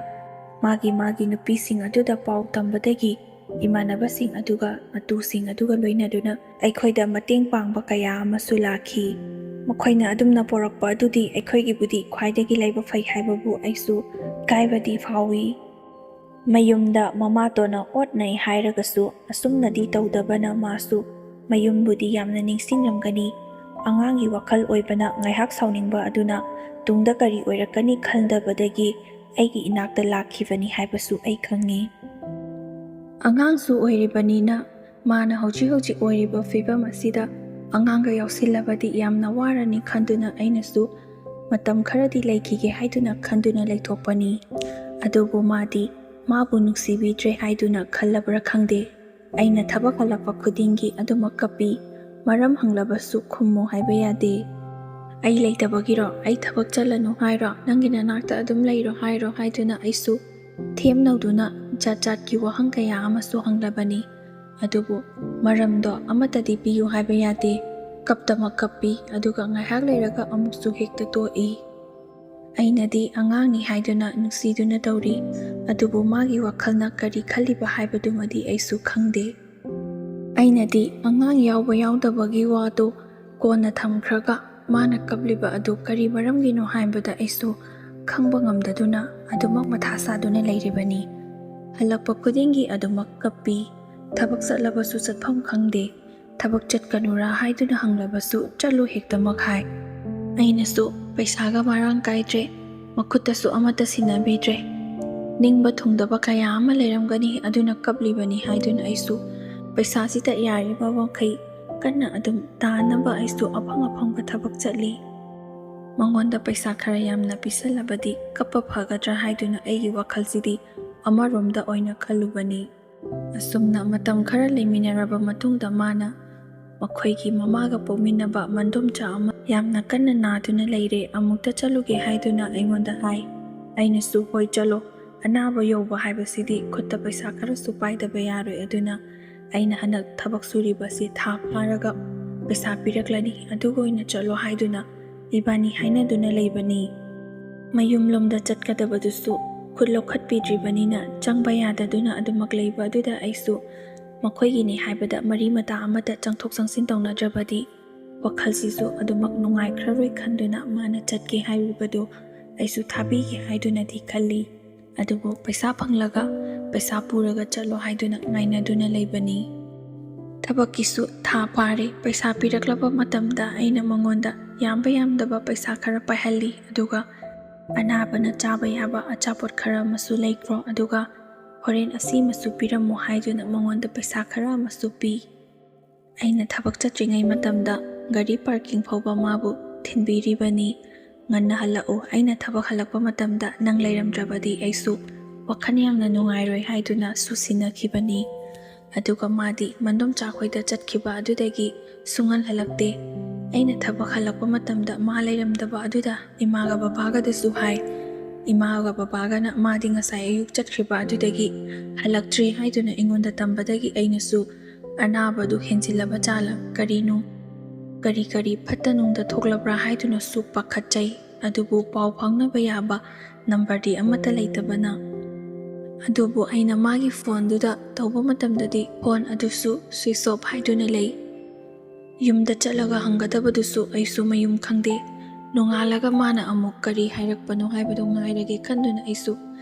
ꯃꯥꯒꯤ ꯅꯨꯄꯤꯁꯤꯡ ꯑꯗꯨꯗ ꯄꯥꯎ ꯇꯝꯕꯗꯒꯤ ꯏꯃꯥꯟꯅꯕꯁꯤꯡ ꯑꯗꯨꯒ ꯃꯇꯨꯁꯤꯡ ꯑꯗꯨꯒ ꯂꯣꯏꯅꯗꯨꯅ ꯑꯩꯈꯣꯏꯗ ꯃꯇꯦꯡ ꯄꯥꯡꯕ ꯀꯌꯥ ꯑꯃꯁꯨ ꯂꯥꯛꯈꯤ꯫ ꯃꯈꯣꯏꯅ ꯑꯗꯨꯝꯅ ꯄꯣꯔꯛꯄ ꯑꯗꯨꯗꯤ ꯑꯩꯈꯣꯏꯒꯤꯕꯨꯗꯤ ꯈ꯭ꯋꯥꯏꯗꯒꯤ ꯂꯩꯕ ꯐꯩ ꯍꯥꯏꯕꯕꯨ ꯑꯩꯁꯨ ꯏꯀꯥꯏꯕꯗꯤ ꯐꯥꯎꯏ꯫ ꯃꯌꯨꯝꯗ ꯃꯃꯥꯇꯣꯟꯅ ꯑꯣꯠꯅꯩ ꯍꯥꯏꯔꯒꯁꯨ ꯑꯁꯨꯝꯅꯗꯤ ꯇꯧꯗꯕꯅ ꯃꯥꯁꯨ ꯃꯌꯨꯝꯕꯨꯗꯤ ꯌꯥꯝꯅ ꯅꯤꯡꯁꯤꯡꯂꯝꯒꯅꯤ꯫ ꯑꯉꯥꯡꯒꯤ ꯋꯥꯈꯜ ꯑꯣꯏꯕꯅ ꯉꯥꯏꯍꯥꯛ ꯁꯥꯎꯅꯤꯡꯕ ꯑꯗꯨꯅ ꯇꯨꯡꯗ ꯀꯔꯤ ꯑꯣꯏꯔꯛꯀꯅꯤ ꯈꯟꯗꯕꯗꯒꯤ ꯑꯩꯒꯤ ꯏꯅꯥꯛꯇ ꯂꯥꯛꯈꯤꯕꯅꯤ ꯍꯥꯏꯕꯁꯨ ꯑꯩ ꯈꯪꯉꯤ꯫ ꯑꯉꯥꯡꯁꯨ ꯑꯣꯏꯔꯤꯕꯅꯤꯅ ꯃꯥꯅ ꯍꯧꯖꯤꯛ ꯑꯣꯏꯔꯤꯕ ꯐꯤꯕꯝ ꯑꯁꯤꯗ ꯑꯉꯥꯡꯒ ꯌꯥꯎꯁꯤꯜꯂꯕꯗꯤ ꯌꯥꯝꯅ ꯋꯥꯔꯅꯤ ꯈꯟꯗꯨꯅ ꯑꯩꯅꯁꯨ ꯃꯇꯝ ꯈꯔꯗꯤ ꯂꯩꯈꯤꯒꯦ ꯍꯥꯏꯗꯨꯅ ꯈꯟꯗꯨꯅ ꯂꯩꯊꯣꯛꯄꯅꯤ꯫ ꯑꯗꯨꯕꯨ ꯃꯥꯗꯤ ꯃꯥꯕꯨ ꯅꯨꯡꯁꯤꯕꯤꯗ꯭ꯔꯦ ꯍꯥꯏꯗꯨꯅ ꯈꯜꯂꯕ꯭ꯔꯥ ꯈꯪꯗꯦ꯫ ꯑꯩꯅ ꯊꯕꯛ ꯍꯜꯂꯛꯄ ꯈꯨꯗꯤꯡꯒꯤ ꯑꯗꯨꯃꯛ ꯀꯞꯄꯤ꯫ ꯃꯔꯝ ꯍꯪꯂꯕꯁꯨ ꯈꯨꯝꯃꯨ ꯍꯥꯏꯕ ꯌꯥꯗꯦ꯫ ꯑꯩ ꯂꯩꯇꯕꯒꯤꯔꯣ? ꯑꯩ ꯊꯕꯛ ꯆꯠꯂꯅꯨ ꯍꯥꯏꯔꯣ? ꯅꯪꯒꯤ ꯅꯅꯥꯛꯇ ꯑꯗꯨꯝ ꯂꯩꯔꯣ ꯍꯥꯏꯔꯣ? ꯍꯥꯏꯗꯨꯅ ꯑꯩꯁꯨ ꯊꯦꯝꯅꯧꯗꯨꯅ ꯖꯥꯠ-ꯖꯥꯠꯀꯤ ꯋꯥꯍꯪ ꯀꯌꯥ ꯑꯃꯁꯨ ꯍꯪꯂꯕꯅꯤ꯫ ꯑꯗꯨꯕు ꯃꯔꯝꯗꯣ ꯑꯃꯠꯇꯗꯤ ꯄꯤꯌꯨ ꯍꯥꯏꯕ ꯌꯥꯗꯦ꯫ ꯀꯞꯇꯃꯛ ꯀꯞꯄꯤ ꯑꯗꯨꯒ ꯉꯥꯏꯍꯥꯛ ꯂꯩꯔꯒ ꯑꯃꯨꯛꯁꯨ ꯍꯦꯛꯇ ꯇꯣꯛꯏ꯫ ꯑꯩꯅꯗꯤ ꯑꯉꯥꯡꯅꯤ ꯍꯥꯏꯗꯨꯅ ꯅꯨꯡꯁꯤꯗꯨꯅ ꯇꯧꯔꯤ꯫ ꯑꯗꯨꯕు マꯒꯤ ꯋꯥꯈꯜꯅ ꯀꯔꯤ ꯈꯜꯂꯤꯕ ꯍꯥꯏꯕꯗꯨꯃꯗꯤ ꯑꯩꯁꯨ ꯈꯪꯗꯦ꯫ ꯑꯩꯅꯗꯤ ꯑꯉꯥꯡ ꯌꯥꯎꯕ ꯌꯥꯎꯗꯕꯒꯤ ꯋꯥꯗꯣ ꯀꯣꯟꯅ ꯊꯝꯈ꯭ꯔꯒ ꯃꯥꯅ ꯀꯞꯂꯤꯕ ꯑꯗꯨ ꯀꯔꯤ ꯃꯔꯝꯒꯤꯅꯣ ꯍꯥꯏꯕꯗ ꯑꯩꯁꯨ ꯈꯪꯕ ꯉꯝꯗꯗꯨꯅ ꯑꯗꯨꯃꯛ ꯃꯊꯥ ꯁꯥꯗꯨꯅ ꯂꯩꯔꯤꯕꯅꯤ꯫ ꯍꯜꯂꯛꯄ ꯈꯨꯗꯤꯡꯒꯤ ꯑꯗꯨꯃꯛ ꯀꯞꯄꯤ꯫ ꯊꯕꯛ ꯆꯠꯂꯕꯁꯨ ꯆꯠꯐꯝ ꯈꯪꯗꯦ꯫ ꯊꯕꯛ ꯆꯠꯀꯅꯨꯔꯥ ꯍꯥꯏꯗꯨꯅ ꯍꯪꯂꯕꯁꯨ ꯆꯠꯂꯨ ꯍꯦꯛꯇꯃꯛ ꯍꯥꯏ꯫ ꯑꯩꯅꯁꯨ ꯄꯩꯁꯥꯒ ꯃꯔꯥꯡ ꯀꯥꯏꯗ꯭ꯔꯦ, ꯃꯈꯨꯠꯇꯁꯨ ꯑꯃꯠꯇ ꯁꯤꯟꯅꯕꯤꯗ꯭ꯔꯦ, ꯅꯤꯡꯕ ꯊꯨꯡꯗꯕ ꯀꯌꯥ ꯑꯃ ꯂꯩꯔꯝꯒꯅꯤ ꯑꯗꯨꯅ ꯀꯞꯂꯤꯕꯅꯤ ꯍꯥꯏꯗꯨꯅ ꯑꯩꯁꯨ ꯄꯩꯁꯥꯁꯤꯗ ꯌꯥꯔꯤꯕ ꯃꯈꯩ ꯀꯟꯅ ꯑꯗꯨꯝ ꯇꯥꯅꯕ ꯑꯩꯁꯨ ꯑꯐꯪ-ꯑꯐꯪꯕ ꯊꯕꯛ ꯆꯠꯂꯤ꯫ ꯃꯉꯣꯟꯗ ꯄꯩꯁꯥ ꯈꯔ ꯌꯥꯝꯅ ꯄꯤꯁꯜꯂꯕꯗꯤ ꯀꯞꯄ ꯐꯒꯗ꯭ꯔꯥ ꯍꯥꯏꯗꯨꯅ ꯑꯩꯒꯤ ꯋꯥꯈꯜꯁꯤꯗꯤ ꯑꯃꯔꯣꯝꯗ ꯑꯣꯏꯅ ꯈꯜꯂꯨꯕꯅꯤ꯫ ꯑꯁꯨꯝꯅ ꯃꯇꯝ ꯈꯔ ꯂꯩꯃꯤꯟꯅꯔꯕ ꯃꯇꯨꯡꯗ ꯃꯥꯅ ꯃꯈꯣꯏꯒꯤ ꯃꯃꯥꯒ ꯄꯣꯛꯃꯤꯟꯅꯕ ꯃꯟꯗꯣꯝꯆꯥ ꯑꯃ ꯌꯥꯝꯅ ꯀꯟꯅ ꯅꯥꯗꯨꯅ ꯂꯩꯔꯦ, ꯑꯃꯨꯛꯇ ꯆꯠꯂꯨꯒꯦ ꯍꯥꯏꯗꯨꯅ ꯑꯩꯉꯣꯟꯗ ꯍꯥꯏ꯫ ꯑꯩꯅꯁꯨ ꯍꯣꯏ ꯆꯠꯂꯣ, ꯑꯅꯥꯕ ꯌꯧꯕ ꯍꯥꯏꯕꯁꯤꯗꯤ ꯈꯨꯠꯇ ꯄꯩꯁꯥ ꯈꯔꯁꯨ パꯏꯗꯕ ꯌꯥꯔꯣꯏ, ꯑꯗꯨꯅ ꯑꯩꯅ ꯍꯟꯗꯛ ꯊꯕꯛ ꯁꯨꯔꯤꯕꯁꯤ ꯊꯥ ꯐꯥꯔꯒ ꯄꯩꯁꯥ ꯄꯤꯔꯛꯂꯅꯤ, ꯑꯗꯨꯒ ꯑꯣꯏꯅ ꯆꯠꯂꯣ ꯍꯥꯏꯗꯨꯅ ꯏꯕꯥꯅꯤ ꯍꯥꯏꯅꯗꯨꯅ ꯂꯩꯕꯅꯤ꯫ ꯃꯌꯨꯝꯂꯣꯝꯗ ꯆꯠꯀꯗꯕꯗꯨꯁꯨ ꯈꯨꯠ ꯂꯧꯈꯠꯄꯤꯗ꯭ꯔꯤꯕꯅꯤꯅ ꯆꯪꯕ ꯌꯥꯗꯗꯨꯅ ꯑꯗꯨꯃꯛ ꯂꯩꯕ ꯑꯗꯨꯗ ꯑꯩꯁꯨ ꯃꯈꯣꯏꯒꯤꯅꯤ ꯍꯥꯏꯕꯗ ꯃꯔꯤ ꯃꯇꯥ ꯑꯃꯠꯇ ꯆꯪꯊꯣꯛ ꯆꯪꯁꯤꯟ ꯇꯧꯅꯗ꯭ꯔꯕꯗꯤ ꯋꯥꯈꯜꯁꯤꯁꯨ ꯑꯗꯨꯃꯛ ꯅꯨꯡꯉꯥꯏꯈ꯭ꯔꯔꯣꯏ ꯈꯟꯗꯨꯅ ꯃꯥꯅ ꯆꯠꯀꯦ ꯍꯥꯏꯔꯤꯕꯗꯨ ꯑꯩꯁꯨ ꯊꯥꯕꯤꯒꯦ ꯍꯥꯏꯗꯨꯅꯗꯤ ꯈꯜꯂꯤ꯫ ꯑꯗꯨꯕꯨ ꯄꯩꯁꯥ ꯐꯪꯂꯒ ꯄꯩꯁా ꯄꯨꯔꯒ ꯆꯠꯂꯣ ꯍꯥꯏꯗꯨꯅ ꯉꯥꯏꯅꯗꯨꯅ ꯂꯩꯕꯅꯤ꯫ ꯊꯕꯛꯀꯤꯁꯨ ꯊꯥ ꯐꯥꯔꯦ꯫ ꯄꯩꯁꯥ ꯄꯤꯔꯛꯂꯕ ꯃꯇꯝꯗ ꯑꯩꯅ ꯃꯉꯣꯟꯗ ꯌꯥꯝꯕ ꯌꯥꯝꯗꯕ ꯄꯩꯁꯥ ꯈꯔ ꯄꯥꯏꯍꯜꯂꯤ꯫ ꯑꯗꯨꯒ ꯑꯅꯥꯕꯅ ꯆꯥꯕ ꯌꯥꯕ ꯑꯆꯥꯄꯣꯠ ꯈꯔ ꯑꯃꯁꯨ ꯂꯩꯈ꯭ꯔꯣ, ꯑꯗꯨꯒ ꯍꯣꯔꯦꯟ ꯑꯁꯤꯃꯁꯨ ꯄꯤꯔꯝꯃꯨ ꯍꯥꯏꯗꯨꯅ ꯃꯉꯣꯟda ꯄꯩꯁꯥ ꯈꯔ ꯑꯃꯁꯨ ꯄꯤ꯫ ꯑꯩꯅ ꯊꯕꯛ ꯆꯠꯇ꯭ꯔꯤꯉꯩ ꯃꯇꯝꯗ ꯒꯥꯔꯤ ꯄꯥꯔꯀꯤꯡ ꯐꯥꯎꯕ ꯃꯥꯕꯨ ꯊꯤꯟꯕꯤꯔꯤꯕꯅꯤ꯫ ꯉꯟꯅ ꯍꯜꯂꯛꯎ, ꯑꯩꯅ ꯊꯕꯛ ꯍꯜꯂꯛꯄ ꯃꯇꯝꯗ ꯅꯪ ꯂꯩꯔꯝꯗ꯭ꯔꯕꯗꯤ ꯑꯩꯁꯨ ꯋꯥꯈꯜ ꯌꯥꯝꯅ ꯅꯨꯡꯉꯥꯏꯔꯣꯏ ꯍꯥꯏꯗꯨꯅ ꯁꯨꯁꯤꯟꯅꯈꯤꯕꯅꯤ꯫ ꯑꯗꯨꯒ ꯃꯥꯗꯤ ꯃꯟꯗꯣꯝꯆꯥ ꯈꯣꯏꯗ ꯆꯠꯈꯤꯕ ꯑꯗꯨꯗꯒꯤ ꯁꯨꯡꯍꯜ ꯍꯜꯂꯛꯇꯦ꯫ ꯑꯩꯅ ꯊꯕꯛ ꯍꯜꯂꯛꯄ ꯃꯇꯝꯗ ꯃꯥ ꯂꯩꯔꯝꯗꯕ ꯑꯗꯨꯗ ꯏꯃꯥꯒ ꯕꯕꯥꯒꯗꯁꯨ ꯍꯥꯏ꯫ ꯏꯃꯥꯒ ꯕꯕꯥꯒꯅ ꯃꯥꯗꯤ ꯉꯁꯥꯏ ꯑꯌꯨꯛ ꯆꯠꯈ꯭ꯔꯤꯕ ꯑꯗꯨꯗꯒꯤ ꯍꯜꯂꯛꯇ꯭ꯔꯤ ꯍꯥꯏꯗꯨꯅ ꯑꯩꯉꯣꯟꯗ ꯇꯝꯕꯗꯒꯤ ꯑꯩꯅꯁꯨ ꯑꯅꯥꯕꯗꯨ ꯍꯦꯟꯖꯤꯜꯂꯕ ꯖꯥꯠꯂ, ꯀꯔꯤꯅꯣ, ꯀꯔꯤ ꯐꯠꯇ ꯅꯨꯡꯗ ꯊꯣꯛꯂꯕ꯭ꯔꯥ ꯍꯥꯏꯗꯨꯅꯁꯨ ꯄꯥꯈꯠꯆꯩ꯫ ꯑꯗꯨꯕꯨ ꯄꯥꯎ ꯐꯥꯎꯅꯕ ꯌꯥꯕ ꯅꯝꯕꯔꯗꯤ ꯑꯃꯠꯇ ꯂꯩꯇꯕꯅ ꯑꯗꯨꯕꯨ ꯑꯩꯅ ꯃꯥꯒꯤ ꯐꯣꯟꯗꯨꯗ ꯇꯧꯕ ꯃꯇꯝꯗꯗꯤ ꯐꯣꯟ ꯑꯗꯨꯁꯨ ꯁ꯭ꯋꯤꯆ ꯑꯣꯐ ꯍꯥꯏꯗꯨꯅ ꯂꯩ꯫ ꯌꯨꯝꯗ ꯆꯠꯂꯒ ꯍꯪꯒꯗꯕꯗꯨꯁꯨ ꯑꯩꯁꯨ ꯃꯌꯨꯝ ꯈꯪꯗꯦ꯫ ꯅꯣꯡꯉꯥꯜꯂꯒ ꯃꯥꯅ ꯑꯃꯨꯛ ꯀꯔꯤ ꯍꯥꯏꯔꯛꯄꯅꯣ ꯍꯥꯏꯕꯗꯨ ꯉꯥꯏꯔꯒꯦ ꯈꯟꯗꯨꯅ ꯑꯩꯁꯨ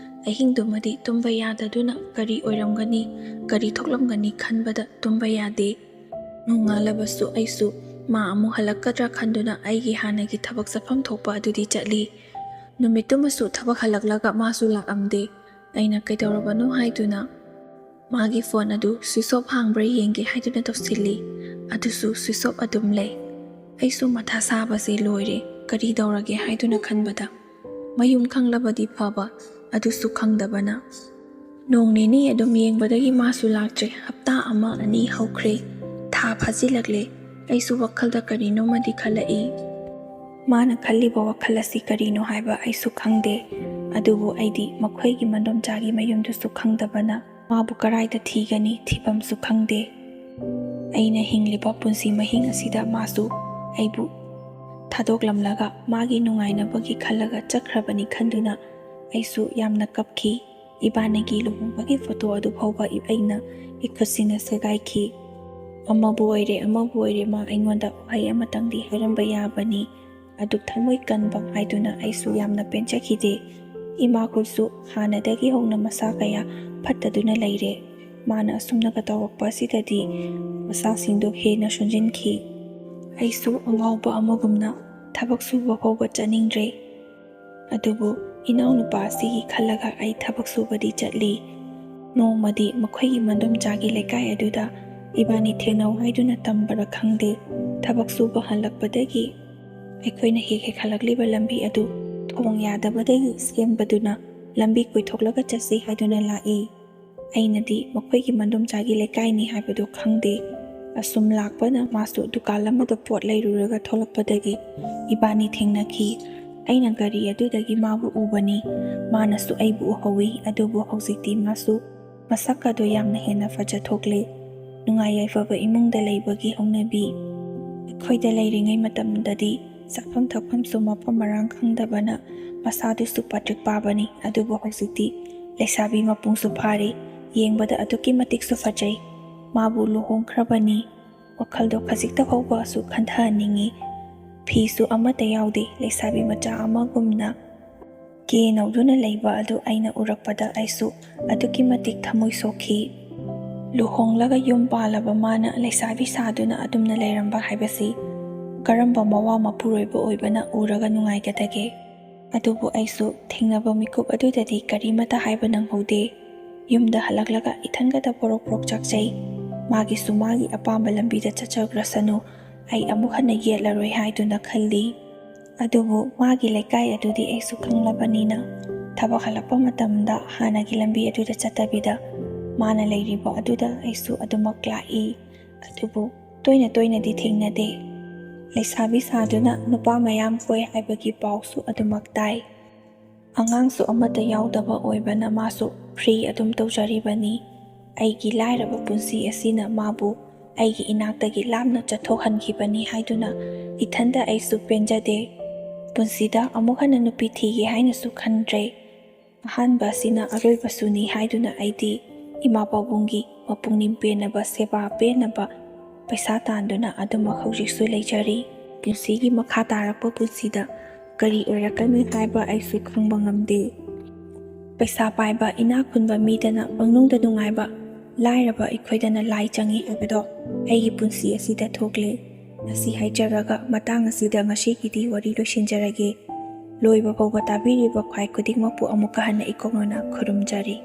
ꯑꯍꯤꯡꯗꯨꯃꯗꯤ ꯇꯨꯝꯕ ꯌꯥꯗꯗꯨꯅ ꯀꯔꯤ ꯑꯣꯏꯔꯝꯒꯅꯤ, ꯀꯔꯤ ꯊꯣꯛꯂꯝꯒꯅꯤ ꯈꯟꯕꯗ ꯇꯨꯝꯕ ꯌꯥꯗꯦ꯫ ꯅꯣꯡꯉꯥꯜꯂꯕꯁꯨ ꯑꯩꯁꯨ ꯃꯥ ꯑꯃꯨꯛ ꯍꯜꯂꯛꯀꯗ꯭ꯔꯥ ꯈꯟꯗꯨꯅ ꯑꯩꯒꯤ ꯍꯥꯟꯅꯒꯤ ꯊꯕꯛ ꯆꯠꯐꯝ ꯊꯣꯛꯄ ꯑꯗꯨꯗꯤ ꯆꯠꯂꯤ꯫ ꯅꯨꯃꯤꯠꯇꯨꯃꯁꯨ ꯊꯕꯛ ꯍꯜꯂꯛꯂꯒ ꯃꯥꯁꯨ ꯂꯥꯛꯑꯝꯗꯦ꯫ ꯑꯩꯅ ꯀꯩꯗꯧꯔꯕꯅꯣ ꯍꯥꯏꯗꯨꯅ ꯃꯥꯒꯤ ꯐꯣꯟ ꯑꯗꯨ ꯁ꯭ꯋꯤꯆ ꯑꯣꯐ ꯍꯥꯡꯕ꯭ꯔꯥ ꯌꯦꯡꯒꯦ ꯍꯥꯏꯗꯨꯅ ꯇꯧꯁꯤꯜꯂꯤ꯫ ꯑꯗꯨꯁꯨ ꯁ꯭ꯋꯤꯆ ꯑꯣꯐ ꯑꯗꯨꯝ ꯂꯩ꯫ ꯑꯩꯁꯨ ꯃꯊꯥ ꯁꯥꯕꯁꯦ ꯂꯣꯏꯔꯦ꯫ ꯀꯔꯤ ꯇꯧꯔꯒꯦ ꯍꯥꯏꯗꯨꯅ ꯈꯟꯕꯗ ꯃꯌꯨꯝ ꯈꯪꯂꯕꯗꯤ ꯐꯕ, ꯑꯗꯨꯁꯨ ꯈꯪꯗꯕꯅ ꯅꯣꯡ ꯅꯤꯅꯤ ꯑꯗꯨꯝ ꯌꯦꯡꯕꯗꯒꯤ ꯃꯥꯁꯨ ꯂꯥꯛꯇ꯭ꯔꯦ꯫ ꯍꯞꯇꯥ ꯑꯃ ꯑꯅꯤ ꯍꯧꯈ꯭ꯔꯦ꯫ ꯊꯥ ꯐꯥꯖꯤꯜꯂꯛꯂꯦ꯫ ꯑꯩꯁꯨ ꯋꯥꯈꯜꯗ ꯀꯔꯤꯅꯣꯃꯗꯤ ꯈꯜꯂꯛꯏ꯫ ꯃꯥꯅ ꯈꯜꯂꯤꯕ ꯋꯥꯈꯜ ꯑꯁꯤ ꯀꯔꯤꯅꯣ ꯍꯥꯏꯕ ꯑꯩꯁꯨ ꯈꯪꯗꯦ, ꯑꯗꯨꯕꯨ ꯑꯩꯗꯤ ꯃꯈꯣꯏꯒꯤ ꯃꯗꯣꯝꯆꯥꯒꯤ ꯃꯌꯨꯝꯗꯨꯁꯨ ꯈꯪꯗꯕꯅ ꯃꯥꯕꯨ ꯀꯔꯥꯏꯗ ꯊꯤꯒꯅꯤ, ꯊꯤꯐꯝꯁꯨ ꯈꯪꯗꯦ꯫ ꯑꯩꯅ ꯍꯤꯡꯂꯤꯕ ꯄꯨꯟꯁꯤ ꯃꯍꯤꯡ ꯑꯁꯤꯗ ꯃꯥꯁꯨ ꯑꯩꯕꯨ ꯊꯥꯗꯣꯛꯂꯝꯂꯒ ꯃꯥꯒꯤ ꯅꯨꯡꯉꯥꯏꯅꯕꯒꯤ ꯈꯜꯂꯒ ꯆꯠꯈ꯭ꯔꯕꯅꯤ ꯈꯟꯗꯨꯅ ꯑꯩꯁꯨ ꯌꯥꯝꯅ ꯀꯞꯈꯤ꯫ ꯏꯕꯥꯅꯤꯒꯤ ꯂꯨꯍꯣꯡꯕꯒꯤ ꯐꯣꯇꯣ ꯑꯗꯨ ꯐꯥꯎꯕ ꯑꯩꯅ ꯏꯈꯨꯠꯁꯤꯅ ꯁꯦꯒꯥꯏꯈꯤ꯫ ꯑꯃꯕꯨ ꯑꯣꯏꯔꯦ ꯃꯥ ꯑꯩꯉꯣꯟꯗ ꯋꯥꯍꯩ ꯑꯃꯇꯪꯗꯤ ꯍꯥꯏꯔꯝꯕ ꯌꯥꯕꯅꯤ, ꯑꯗꯨ ꯊꯃꯣꯏ ꯀꯟꯕ ꯍꯥꯏꯗꯨꯅ ꯑꯩꯁꯨ ꯌꯥꯝꯅ ꯄꯦꯟꯖꯈꯤꯗꯦ꯫ ꯏꯃꯥꯈꯣꯏꯁꯨ ꯍꯥꯟꯅꯗꯒꯤ ꯍꯧꯅ ꯃꯁꯥ ꯀꯌꯥ ꯐꯠꯇꯗꯨꯅ ꯂꯩꯔꯦ꯫ ꯃꯥꯅ ꯑꯁꯨꯝꯅꯒ ꯇꯧꯔꯛꯄ ꯑꯁꯤꯗꯗꯤ ꯃꯁꯥꯁꯤꯡꯗꯨ ꯍꯦꯟꯅ ꯁꯣꯟꯖꯤꯟꯈꯤ꯫ ꯑꯩꯁꯨ ꯑꯉꯥꯎꯕ ꯑꯃꯒꯨꯝꯅ ꯊꯕꯛ ꯁꯨꯕ ꯐꯥꯎꯕ ꯆꯠꯅꯤꯡꯗ꯭ꯔꯦ꯫ ꯑꯗꯨꯕꯨ ꯏꯅꯥꯎꯅꯨꯄꯥ ꯑꯁꯤꯒꯤ ꯈꯜꯂꯒ ꯑꯩ ꯊꯕꯛ ꯁꯨꯕꯗꯤ ꯆꯠꯂꯤ꯫ ꯅꯣꯡꯃꯗꯤ ꯃꯈꯣꯏꯒꯤ ꯃꯗꯣꯝꯆꯥꯒꯤ ꯂꯩꯀꯥꯏ ꯑꯗꯨꯗ ꯏꯕꯥꯅꯤ ꯊꯦꯡꯅꯧ ꯍꯥꯏꯗꯨꯅ ꯇꯝꯕꯔ ꯈꯪꯗꯦ, ꯊꯕꯛ ꯁꯨꯕ ꯍꯜꯂꯛꯄꯗꯒꯤ ꯑꯩꯈꯣꯏꯅ ꯍꯦꯛ ꯍꯜꯂꯛꯂꯤꯕ ꯂꯝꯕꯤ ꯑꯗꯨ ꯊꯣꯡ ꯌꯥꯗꯕꯗꯒꯤ ꯁꯦꯝꯕꯗꯨꯅ ꯂꯝꯕꯤ ꯀꯣꯏꯊꯣꯛꯂꯒ ꯆꯠꯁꯤ ꯍꯥꯏꯗꯨꯅ ꯂꯥꯛꯏ꯫ ꯑꯩꯅꯗꯤ ꯃꯈꯣꯏꯒꯤ ꯃꯗꯣꯝꯆꯥꯒꯤ ꯂꯩꯀꯥꯏꯅꯤ ꯍꯥꯏꯕꯗꯨ ꯈꯪꯗꯦ꯫ ꯑꯁꯨꯝ ꯂꯥꯛꯄꯅ ꯃꯥꯁꯨ ꯗꯨꯀꯥꯟ ꯑꯃꯗ ꯄꯣꯠ ꯂꯩꯔꯨꯔꯒ ꯊꯣꯛꯂꯛꯄꯗꯒꯤ ꯏꯕꯥꯅꯤ ꯊꯦꯡꯅꯈꯤ꯫ ꯑꯩꯅ ꯒꯥꯔꯤ ꯑꯗꯨꯗꯒꯤ ꯃꯥꯕꯨ ꯎꯕꯅꯤ, ꯃꯥꯅꯁꯨ ꯑꯩꯕꯨ ꯎꯍꯧꯏ꯫ ꯑꯗꯨꯕꯨ ꯍꯧꯖꯤꯛꯇꯤ ꯃꯥꯁꯨ ꯃꯁꯛ ꯑꯗꯨ ꯌꯥꯝꯅ ꯍꯦꯟꯅ ꯐꯖꯊꯣꯛꯂꯦ꯫ ꯅꯨꯡꯉꯥꯏ ꯌꯥꯏꯐꯕ ꯏꯃꯨꯡꯗ ꯂꯩꯕꯒꯤ ꯍꯧꯅꯕꯤ꯫ ꯑꯩꯈꯣꯏꯗ ꯂꯩꯔꯤꯉꯩ ꯃꯇꯝꯗꯗꯤ ꯆꯥꯐꯝ ꯊꯛꯐꯝꯁꯨ ꯃꯐꯝ ꯃꯔꯥꯡ ꯈꯪꯗꯕꯅ ꯃꯁꯥꯗꯨꯁꯨ ꯄꯥꯇ꯭ꯔꯤꯛ ꯄꯥꯕꯅꯤ꯫ ꯑꯗꯨꯕꯨ ꯍꯧꯖꯤꯛꯇꯤ ꯂꯩꯁꯥꯕꯤ ꯃꯄꯨꯡꯁꯨ ꯐꯥꯔꯦ, ꯌꯦꯡꯕꯗ ꯑꯗꯨꯛꯀꯤ ꯃꯇꯤꯛꯁꯨ ꯐꯖꯩ꯫ ꯃꯥꯕꯨ ꯂꯨꯍꯣꯡꯈ꯭ꯔꯕꯅꯤ, ꯋꯥꯈꯜꯗꯣ ꯈꯖꯤꯛꯇ ꯐꯥꯎꯕꯁꯨ ꯈꯟꯊꯍꯟꯅꯤꯡꯉꯤ꯫ ꯐꯤꯁꯨ ꯑꯃꯠꯇ ꯌꯥꯎꯗꯦ, ꯂꯩꯁꯥꯕꯤ ꯃꯆꯥ ꯑꯃꯒꯨꯝꯅ ꯀꯦ ꯅꯧꯗꯨꯅ ꯂꯩꯕ ꯑꯗꯨ ꯑꯩꯅ ꯎꯔꯛꯄꯗ ꯑꯩꯁꯨ ꯑꯗꯨꯛꯀꯤ ꯃꯇꯤꯛ ꯊꯃꯣꯏ ꯁꯣꯛꯈꯤ꯫ ꯂꯨꯍꯣꯡꯂꯒ ꯌꯨꯝ ꯄꯥꯜꯂꯕ ꯃꯥꯅ ꯂꯩꯁꯥꯕꯤ ꯁꯥꯗꯨꯅ ꯑꯗꯨꯝꯅ ꯂꯩꯔꯝꯕ ꯍꯥꯏꯕꯁꯤ ꯀꯔꯝꯕ ꯃꯋꯥ ꯃꯄꯨꯔꯣꯏꯕ ꯑꯣꯏꯕꯅ ꯎꯔꯒ ꯅꯨꯡꯉꯥꯏꯒꯗꯒꯦ? ꯑꯗꯨꯕꯨ ꯑꯩꯁꯨ ꯊꯦꯡꯅꯕ ꯃꯤꯀꯨꯞ ꯑꯗꯨꯗꯗꯤ ꯀꯔꯤꯃꯇ ꯍꯥꯏꯕ ꯅꯪꯍꯧꯗꯦ꯫ ꯌꯨꯝꯗ ꯍꯜꯂꯛꯂꯒ ꯏꯊꯟꯒꯗ ꯄꯣꯔꯣꯛ ꯆꯥꯛꯆꯩ꯫ ꯃꯥꯒꯤꯁꯨ ꯃꯥꯒꯤ ꯑꯄꯥꯝꯕ ꯂꯝꯕꯤꯗ ꯆꯠꯆꯈ꯭ꯔꯁꯅꯨ, ꯑꯩ ꯑꯃꯨꯛ ꯍꯟꯅ ꯌꯦꯠꯂꯔꯣꯏ ꯍꯥꯏꯗꯨꯅ ꯈꯜꯂꯤ꯫ ꯑꯗꯨꯕꯨ ꯃꯥꯒꯤ ꯂꯩꯀꯥꯏ ꯑꯗꯨꯗꯤ ꯑꯩꯁꯨ ꯈꯪꯂꯕꯅꯤꯅ ꯊꯕꯛ ꯍꯜꯂꯛꯄ ꯃꯇꯝꯗ ꯍꯥꯟꯅꯒꯤ ꯂꯝꯕꯤ ꯑꯗꯨꯗ ꯆꯠꯇꯕꯤꯗ ꯃꯥꯅ ꯂꯩꯔꯤꯕ ꯑꯗꯨꯗ ꯑꯩꯁꯨ ꯑꯗꯨꯃꯛ ꯂꯥꯛꯏ꯫ ꯑꯗꯨꯕꯨ ꯇꯣꯏꯅꯗꯤ ꯊꯦꯡꯅꯗꯦ꯫ ꯂꯩꯁꯥꯕꯤ ꯁꯥꯗꯨꯅ ꯅꯨꯄꯥ ꯃꯌꯥꯝ ꯀꯣꯏ ꯍꯥꯏꯕꯒꯤ ꯄꯥꯎꯁꯨ ꯑꯗꯨꯃꯛ ꯇꯥꯏ꯫ ꯑꯉꯥꯡꯁꯨ ꯑꯃꯠꯇ ꯌꯥꯎꯗꯕ ꯑꯣꯏꯕꯅ ꯃꯥꯁꯨ ꯐ꯭ꯔꯤ ꯑꯗꯨꯝ ꯇꯧꯖꯔꯤꯕꯅꯤ꯫ ꯑꯩꯒꯤ ꯂꯥꯏꯔꯕ ꯄꯨꯟꯁꯤ ꯑꯁꯤꯅ ꯃꯥꯕꯨ ꯑꯩꯒꯤ ꯏꯅꯥꯛꯇꯒꯤ ꯂꯥꯞꯅ ꯆꯠꯊꯣꯛꯍꯟꯈꯤꯕꯅꯤ ꯍꯥꯏꯗꯨꯅ ꯏꯊꯟꯗ ꯑꯩꯁꯨ ꯄꯦꯟꯖꯗꯦ꯫ ꯄꯨꯟꯁꯤꯗ ꯑꯃꯨꯛ ꯍꯟꯅ ꯅꯨꯄꯤ ꯊꯤꯒꯦ ꯍꯥꯏꯅꯁꯨ ꯈꯟꯗ꯭ꯔꯦ꯫ ꯑꯍꯥꯟꯕ ꯑꯁꯤꯅ ꯑꯔꯣꯏꯕꯁꯨꯅꯤ ꯍꯥꯏꯗꯨꯅ ꯑꯩꯗꯤ ꯏꯃꯥ ꯄꯥꯕꯨꯡꯒꯤ ꯃꯄꯨꯡꯅꯤꯡ ꯄꯦꯟꯅꯕ ꯁꯦꯕꯥ ꯄꯦꯟꯅꯕ ꯄꯩꯁꯥ ꯇꯥꯟꯗꯨꯅ ꯑꯗꯨꯃꯛ ꯍꯧꯖꯤꯛꯁꯨ ꯂꯩꯖꯔꯤ꯫ ꯄꯨꯟꯁꯤꯒꯤ ꯃꯈꯥ ꯇꯥꯔꯛꯄ ꯄꯨꯟꯁꯤꯗ ꯀꯔꯤ ꯑꯣꯏꯔꯛꯀꯅꯤ ꯍꯥꯏꯕ ꯑꯩꯁꯨ ꯈꯪꯕ ꯉꯝꯗꯦ꯫ ꯄꯩꯁꯥ ꯄꯥꯏꯕ ꯏꯅꯥꯛ ꯈꯨꯟꯕ ꯃꯤꯗꯅ ꯄꯪꯅꯨꯡꯗ ꯅꯨꯡꯉꯥꯏꯕ, ꯂꯥꯏꯔꯕ ꯑꯩꯈꯣꯏꯗꯅ ꯂꯥꯏ ꯆꯪꯉꯤ ꯍꯥꯏꯕꯗꯣ ꯑꯩꯒꯤ ꯄꯨꯟꯁꯤ ꯑꯁꯤꯗ ꯊꯣꯛꯂꯦ꯫ ꯑꯁꯤ ꯍꯥꯏꯖꯔꯒ ꯃꯇꯥꯡ ꯑꯁꯤꯗ ꯉꯁꯤꯒꯤꯗꯤ ꯋꯥꯔꯤ ꯂꯣꯏꯁꯤꯟꯖꯔꯒꯦ꯫ ꯂꯣꯏꯕ ꯐꯥꯎꯕ ꯇꯥꯕꯤꯔꯤꯕ ꯈ꯭ꯋꯥꯏ ꯈꯨꯗꯤꯡꯃꯛꯄꯨ ꯑꯃꯨꯛꯀ ꯍꯟꯅ ꯏꯀꯣꯛꯅꯅ ꯈꯨꯔꯨꯝꯖꯔꯤ꯫